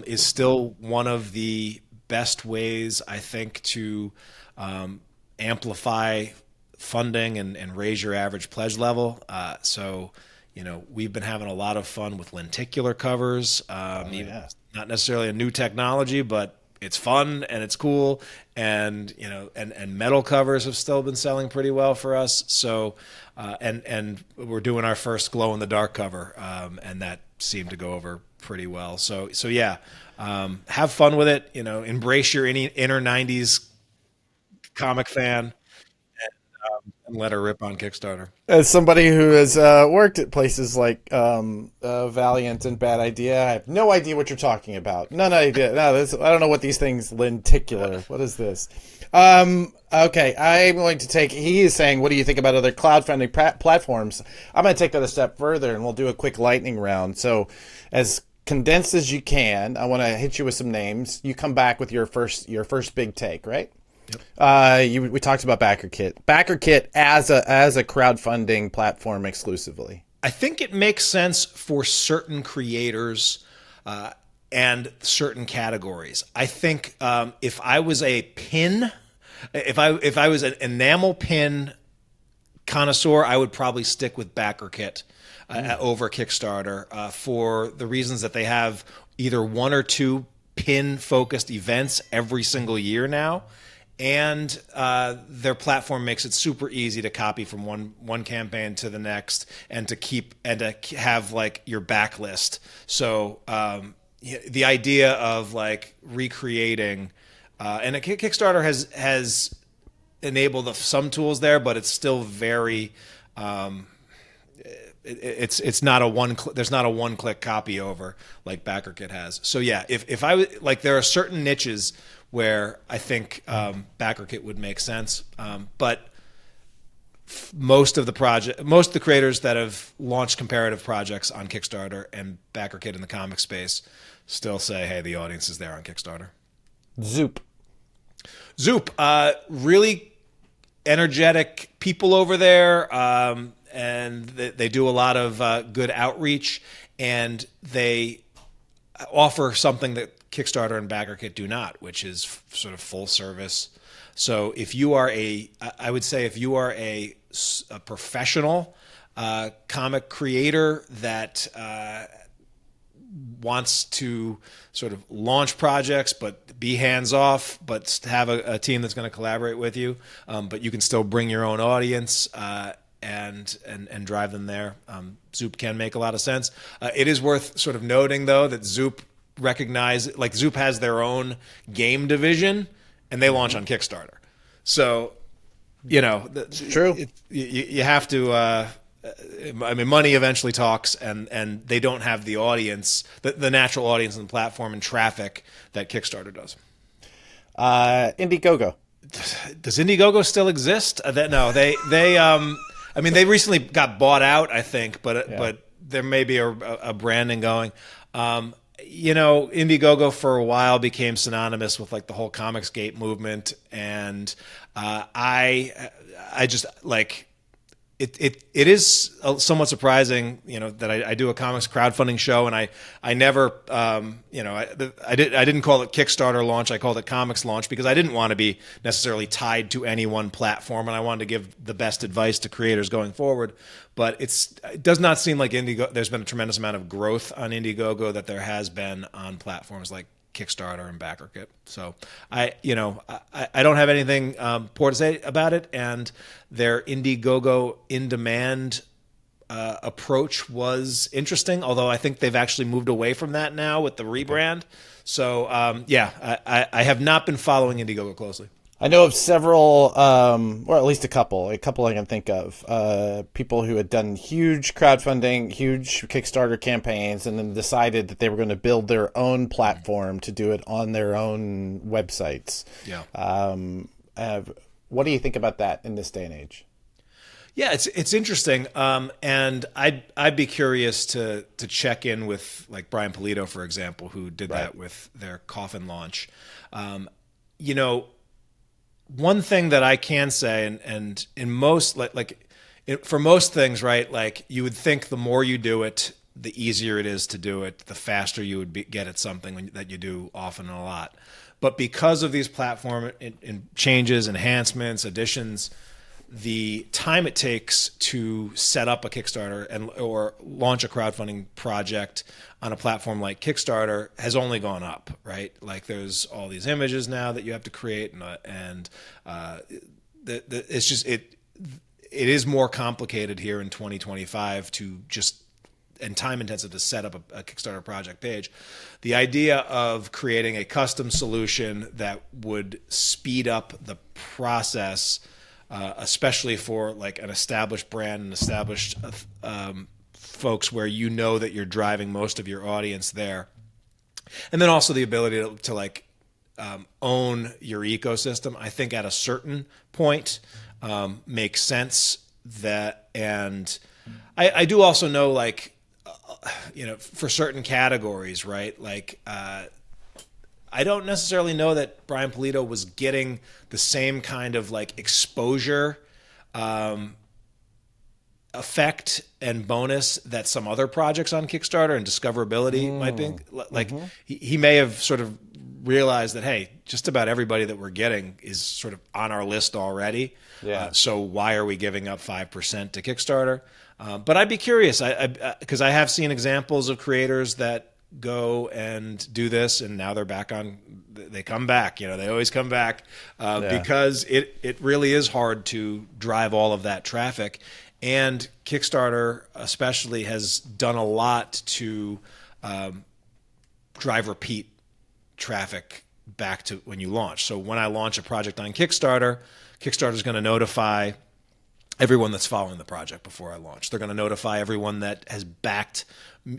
Speaker 1: is still one of the best ways, I think, to amplify funding and raise your average pledge level. So, we've been having a lot of fun with lenticular covers. Not necessarily a new technology, but it's fun and it's cool. And, and metal covers have still been selling pretty well for us. So, and we're doing our first glow in the dark cover. And that seemed to go over pretty well. So yeah, have fun with it, embrace your inner 90s comic fan. And let her rip on Kickstarter.
Speaker 2: As somebody who has worked at places like Valiant and Bad Idea, I have no idea what you're talking about. None idea. No, I don't know what these things. Lenticular. What is this? Okay, I'm going to take. He is saying, "What do you think about other crowdfunding platforms?" I'm going to take that a step further, and we'll do a quick lightning round. So, as condensed as you can, I want to hit you with some names. You come back with your first big take, right? Yep. We talked about BackerKit as a crowdfunding platform exclusively.
Speaker 1: I think it makes sense for certain creators and certain categories. I think if I was a pin, if I was an enamel pin connoisseur, I would probably stick with BackerKit over Kickstarter for the reasons that they have either one or two pin focused events every single year now. And their platform makes it super easy to copy from one campaign to the next, and to have like your backlist. So the idea of like recreating, and a Kickstarter has enabled some tools there, but it's still very. It's not a there's not a one-click copy over like BackerKit has. So yeah, if I would like, there are certain niches where I think BackerKit would make sense, but most of the creators that have launched comparative projects on Kickstarter and BackerKit in the comic space still say, "Hey, the audience is there on Kickstarter."
Speaker 2: Zoop,
Speaker 1: really energetic people over there. And they do a lot of good outreach, and they offer something that Kickstarter and BackerKit do not, which is sort of full service. So if you are I would say if you are a professional comic creator that wants to sort of launch projects but be hands off, but have a team that's going to collaborate with you, but you can still bring your own audience and drive them there. Zoop can make a lot of sense. It is worth sort of noting, though, that Zoop Zoop has their own game division, and they launch on Kickstarter. So, it's
Speaker 2: true.
Speaker 1: You have to. I mean, money eventually talks, and they don't have the audience, the natural audience and platform and traffic that Kickstarter does.
Speaker 2: Indiegogo.
Speaker 1: Does Indiegogo still exist? I mean, they recently got bought out, I think, but there may be a branding going. Indiegogo for a while became synonymous with like the whole Comicsgate movement, and I just like it is somewhat surprising, that I do a comics crowdfunding show, and I never, I didn't call it Kickstarter launch. I called it Comics Launch because I didn't want to be necessarily tied to any one platform, and I wanted to give the best advice to creators going forward. But it does not seem like there's been a tremendous amount of growth on Indiegogo that there has been on platforms like Kickstarter and BackerKit. So I don't have anything poor to say about it, and their Indiegogo in demand approach was interesting, although I think they've actually moved away from that now with the rebrand. So I have not been following Indiegogo closely.
Speaker 2: I know of several, or at least a couple I can think of, people who had done huge crowdfunding, huge Kickstarter campaigns, and then decided that they were going to build their own platform to do it on their own websites.
Speaker 1: Yeah.
Speaker 2: What do you think about that in this day and age?
Speaker 1: Yeah, it's interesting, and I'd be curious to check in with like Brian Pulido, for example, who did that with their Coffin launch. You know, one thing that I can say, and in most for most things, right? Like you would think the more you do it, the easier it is to do it, the faster you would get at something that you do often and a lot. But because of these platform changes, enhancements, additions, the time it takes to set up a Kickstarter or launch a crowdfunding project on a platform like Kickstarter has only gone up, right? Like there's all these images now that you have to create, and it's just it is more complicated here in 2025 to just and time intensive to set up a Kickstarter project page. The idea of creating a custom solution that would speed up the process, especially for like an established brand and established folks where you know that you're driving most of your audience there. And then also the ability to like own your ecosystem, I think at a certain point makes sense. That, and I do also know, like, you know, for certain categories, right? Like, I don't necessarily know that Brian Pulido was getting the same kind of like exposure effect and bonus that some other projects on Kickstarter and discoverability might be. Like he may have sort of realized that, hey, just about everybody that we're getting is sort of on our list already. Yeah. So why are we giving up 5% to Kickstarter? But I'd be curious, because I have seen examples of creators that go and do this, and now they're back on. They come back. You know, they always come back because it really is hard to drive all of that traffic, and Kickstarter especially has done a lot to drive repeat traffic back to when you launch. So when I launch a project on Kickstarter, Kickstarter is going to notify everyone that's following the project before I launch. They're going to notify everyone that has backed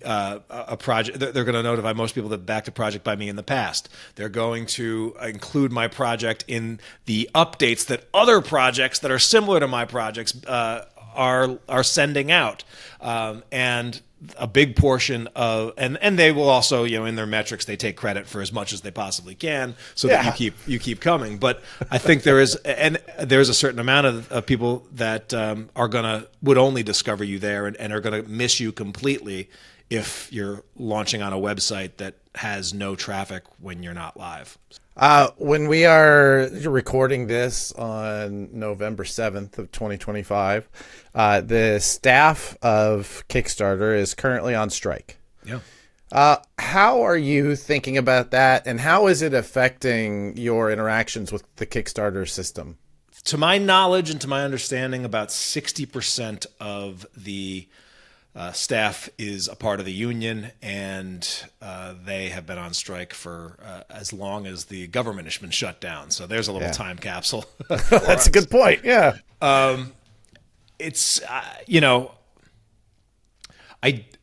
Speaker 1: a project. They're going to notify most people that backed a project by me in the past. They're going to include my project in the updates that other projects that are similar to my projects are sending out. And a big portion of, and they will also, you know, in their metrics, they take credit for as much as they possibly can so that you keep coming. But I think there's a certain amount of people that would only discover you there and are going to miss you completely if you're launching on a website that has no traffic when you're not live.
Speaker 2: When we are recording this on November 7th of 2025, the staff of Kickstarter is currently on strike.
Speaker 1: Yeah.
Speaker 2: How are you thinking about that, and how is it affecting your interactions with the Kickstarter system?
Speaker 1: To my knowledge and to my understanding, about 60% of the staff is a part of the union, and they have been on strike for as long as the government has been shut down. So there's a little time capsule.
Speaker 2: That's a good point. Yeah.
Speaker 1: It's, you know,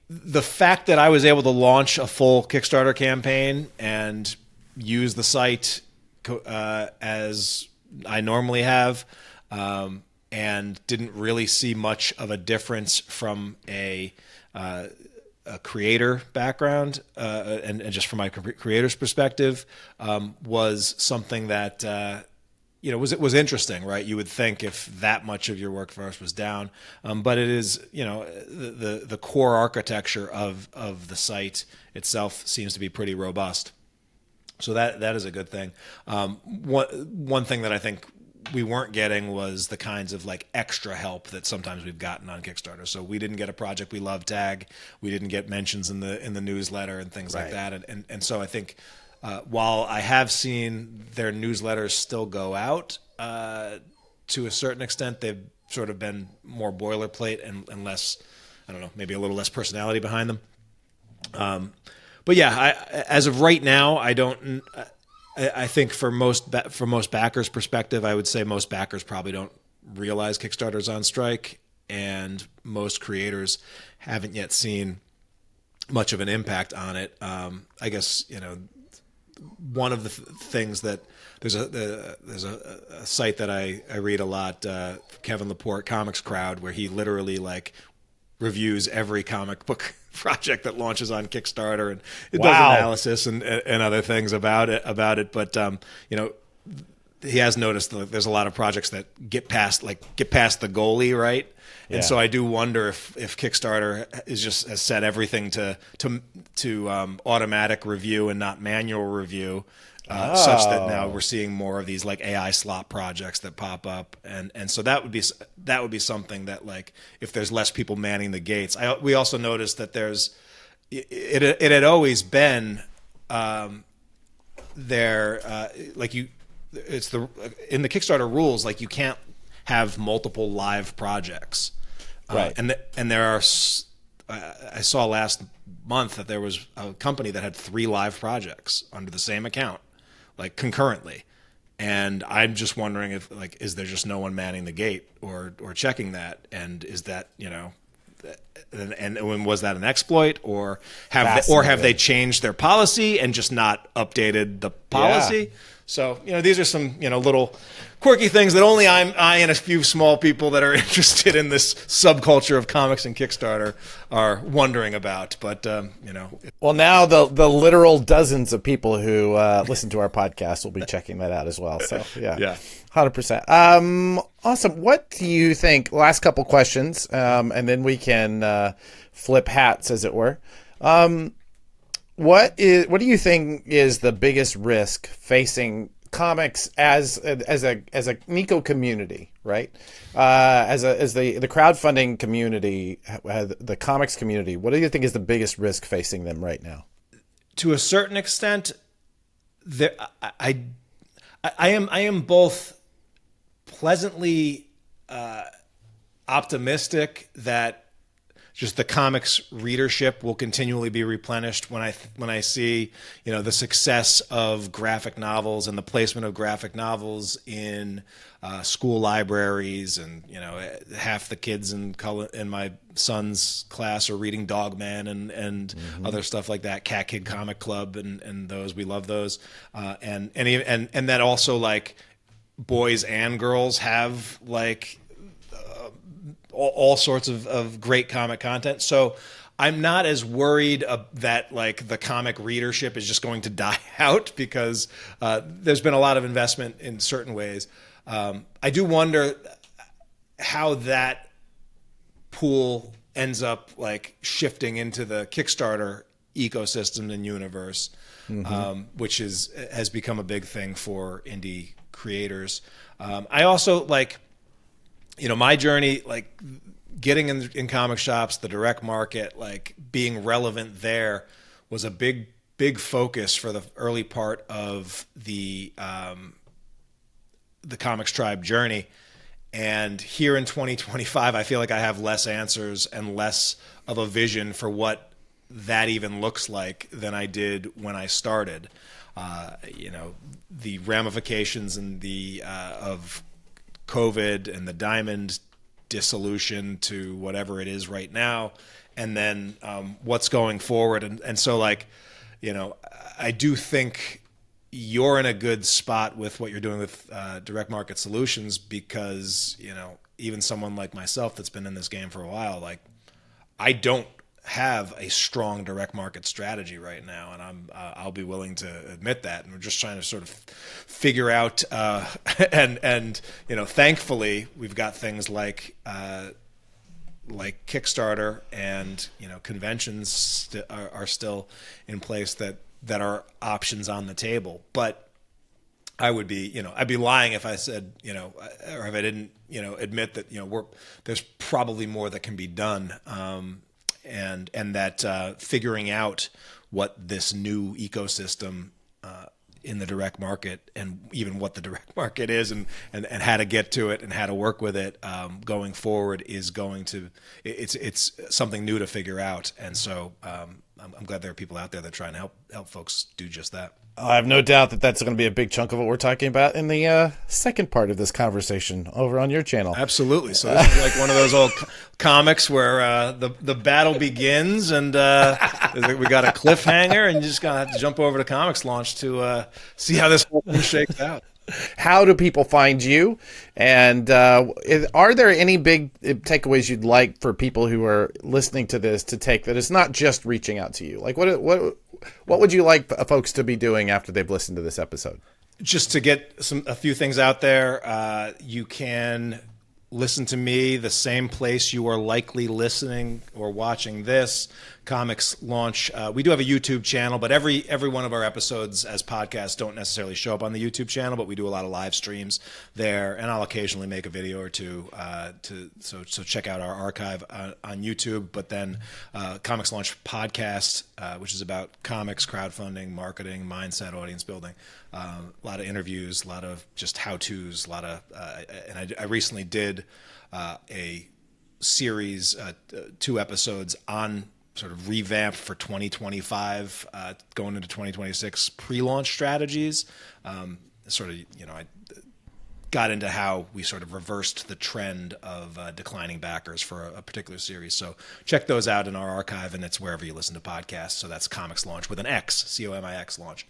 Speaker 1: the fact that I was able to launch a full Kickstarter campaign and use the site as I normally have, and didn't really see much of a difference from a creator background, and just from my creator's perspective, was something that you know was interesting, right? You would think if that much of your workforce was down, but it is, you know, the core architecture of the site itself seems to be pretty robust. So that is a good thing. One thing that I think we weren't getting was the kinds of like extra help that sometimes we've gotten on Kickstarter. So we didn't get a Project We Love tag. We didn't get mentions in the newsletter and things like that. And so I think while I have seen their newsletters still go out to a certain extent, they've sort of been more boilerplate and less, I don't know, maybe a little less personality behind them. But yeah, as of right now, I don't. I think for most backers' perspective, I would say most backers probably don't realize Kickstarter's on strike, and most creators haven't yet seen much of an impact on it. I guess, you know, one of the things that there's a site that I read a lot, Kevin Laporte, Comics Crowd, where he literally like reviews every comic book project that launches on Kickstarter, and it does analysis and other things about it. But you know, he has noticed that there's a lot of projects that get past the goalie, right? And so I do wonder if Kickstarter has set everything to automatic review and not manual review, such that now we're seeing more of these like AI slot projects that pop up, and so that would be something that, like, if there's less people manning the gates. We also noticed that it had always been in the Kickstarter rules, like, you can't have multiple live projects.
Speaker 2: Right.
Speaker 1: And there are, I saw last month that there was a company that had 3 live projects under the same account, like concurrently. And I'm just wondering if, like, is there just no one manning the gate or checking that? And is that, you know, and was that an exploit, or have they changed their policy and just not updated the policy? Yeah. So, you know, these are some, you know, little quirky things that only I and a few small people that are interested in this subculture of comics and Kickstarter are wondering about. But, you know.
Speaker 2: Well, now the literal dozens of people who listen to our podcast will be checking that out as well. So, yeah. 100%. Awesome. What do you think? Last couple questions, and then we can flip hats, as it were. What do you think is the biggest risk facing comics as a Nico community, right? As the crowdfunding community, the comics community, what do you think is the biggest risk facing them right now?
Speaker 1: To a certain extent, I am both pleasantly optimistic that just the comics readership will continually be replenished when I see, you know, the success of graphic novels and the placement of graphic novels in school libraries, and, you know, half the kids in my son's class are reading Dogman and other stuff like that, Cat Kid Comic Club and those, we love those, and that also, like, boys and girls have, like, all sorts of great comic content. So I'm not as worried that, like, the comic readership is just going to die out, because there's been a lot of investment in certain ways. I do wonder how that pool ends up, like, shifting into the Kickstarter ecosystem and universe, which has become a big thing for indie creators. I also, like, you know, my journey, like, getting in comic shops, the direct market, like, being relevant there was a big focus for the early part of the COMIXTRIBE journey. And here in 2025, I feel like I have less answers and less of a vision for what that even looks like than I did when I started. You know, the ramifications and of COVID and the Diamond dissolution to whatever it is right now, and then what's going forward. And so, like, you know, I do think you're in a good spot with what you're doing with direct market solutions, because, you know, even someone like myself that's been in this game for a while, like, I don't have a strong direct market strategy right now, and I'll be willing to admit that. And we're just trying to sort of figure out, and you know, thankfully we've got things like Kickstarter, and, you know, conventions are still in place that are options on the table. But I'd be lying if I said, you know, or if I didn't, you know, admit that, you know, there's probably more that can be done. And that figuring out what this new ecosystem in the direct market, and even what the direct market is, and how to get to it and how to work with it going forward, is it's something new to figure out. And so I'm glad there are people out there that try and help folks do just that.
Speaker 2: I have no doubt that that's going to be a big chunk of what we're talking about in the second part of this conversation over on your channel.
Speaker 1: Absolutely. So this is like one of those old comics where the battle begins, and we got a cliffhanger, and you just gotta have to jump over to Comics Launch to see how this whole thing shakes out.
Speaker 2: How do people find you? And are there any big takeaways you'd like for people who are listening to this to take, that it's not just reaching out to you? Like what would you like folks to be doing after they've listened to this episode?
Speaker 1: Just to get a few things out there, you can listen to me the same place you are likely listening or watching this, Comics Launch. We do have a YouTube channel, but every one of our episodes as podcasts don't necessarily show up on the YouTube channel, but we do a lot of live streams there, and I'll occasionally make a video or two. So check out our archive on YouTube. But then Comics Launch podcast, which is about comics, crowdfunding, marketing, mindset, audience building. A lot of interviews, a lot of just how-tos, and I recently did a series, 2 episodes on sort of revamped for 2025, going into 2026 pre-launch strategies. I got into how we sort of reversed the trend of declining backers for a particular series. So check those out in our archive, and it's wherever you listen to podcasts. So that's Comics Launch with an X, COMIX Launch.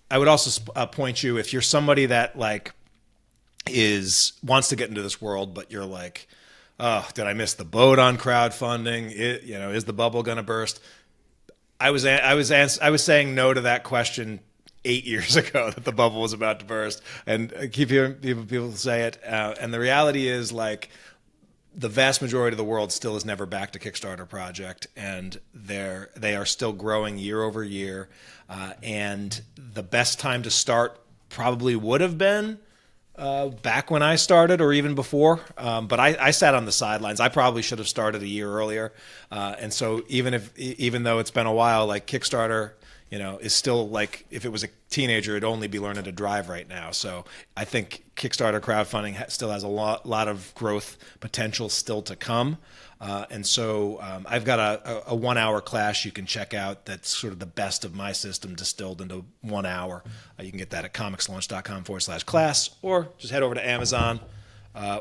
Speaker 1: I would also point you, if you're somebody that like wants to get into this world, but you're like, oh, did I miss the boat on crowdfunding? Is the bubble going to burst? I was saying no to that question 8 years ago, that the bubble was about to burst, and I keep hearing people say it. And the reality is, like, the vast majority of the world still has never backed a Kickstarter project, and they are still growing year over year. And the best time to start probably would have been back when I started, or even before. But I sat on the sidelines. I probably should have started a year earlier. And so even though it's been a while, like Kickstarter, is still like, if it was a teenager, it'd only be learning to drive right now. So I think Kickstarter crowdfunding still has a lot of growth potential still to come. And so I've got a 1 hour class you can check out that's sort of the best of my system distilled into 1 hour. You can get that at comicslaunch.com/class, or just head over to Amazon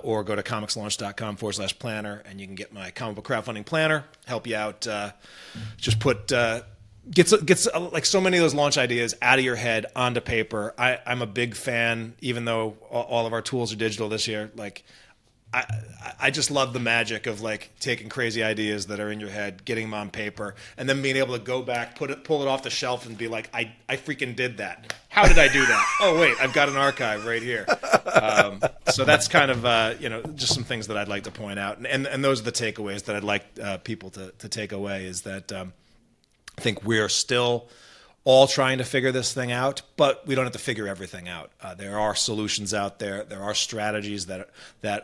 Speaker 1: or go to comicslaunch.com/planner, and you can get my comic book crowdfunding planner, help you out. Just put... Gets like so many of those launch ideas out of your head onto paper. I'm a big fan, even though all of our tools are digital this year. Like, I just love the magic of like taking crazy ideas that are in your head, getting them on paper, and then being able to go back, pull it off the shelf, and be like, I freaking did that. How did I do that? Oh wait, I've got an archive right here. So that's kind of just some things that I'd like to point out, and those are the takeaways that I'd like people to take away. Is that I think we're still all trying to figure this thing out, but we don't have to figure everything out. There are solutions out there. There are strategies that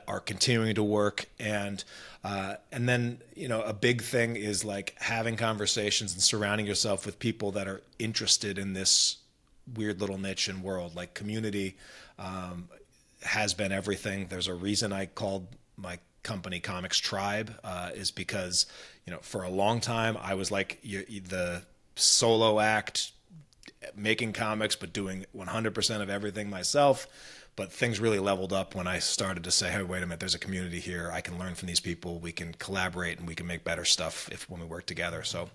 Speaker 1: are continuing to work, and then a big thing is like having conversations and surrounding yourself with people that are interested in this weird little niche and world. Like, community has been everything. There's a reason I called my company COMIXTRIBE, is because for a long time I was like the solo act, making comics but doing 100% of everything myself. But things really leveled up when I started to say, hey, wait a minute, there's a community here. I can learn from these people. We can collaborate, and we can make better stuff when we work together. So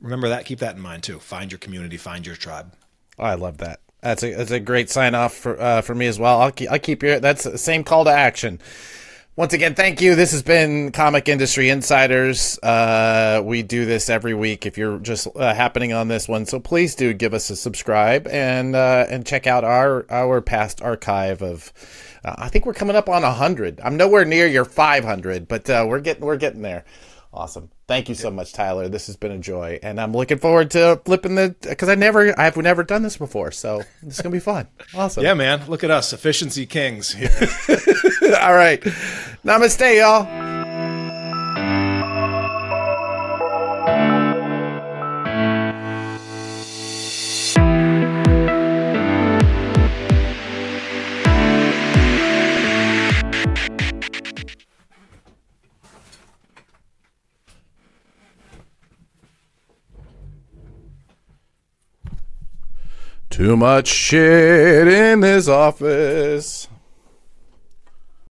Speaker 1: remember that. Keep that in mind too. Find your community. Find your tribe.
Speaker 2: Oh, I love that. That's a great sign off for me as well. I'll keep your, that's the same call to action. Once again, thank you. This has been Comic Industry Insiders. We do this every week if you're just happening on this one. So please do give us a subscribe and check out our past archive of, I think we're coming up on 100. I'm nowhere near your 500, but we're getting there. Awesome. Thank you so much, Tyler. This has been a joy, and I'm looking forward to flipping because I've never done this before, so this is gonna be fun. Awesome.
Speaker 1: Yeah, man. Look at us, efficiency kings here.
Speaker 2: All right. Namaste, y'all. Too much shit in this office.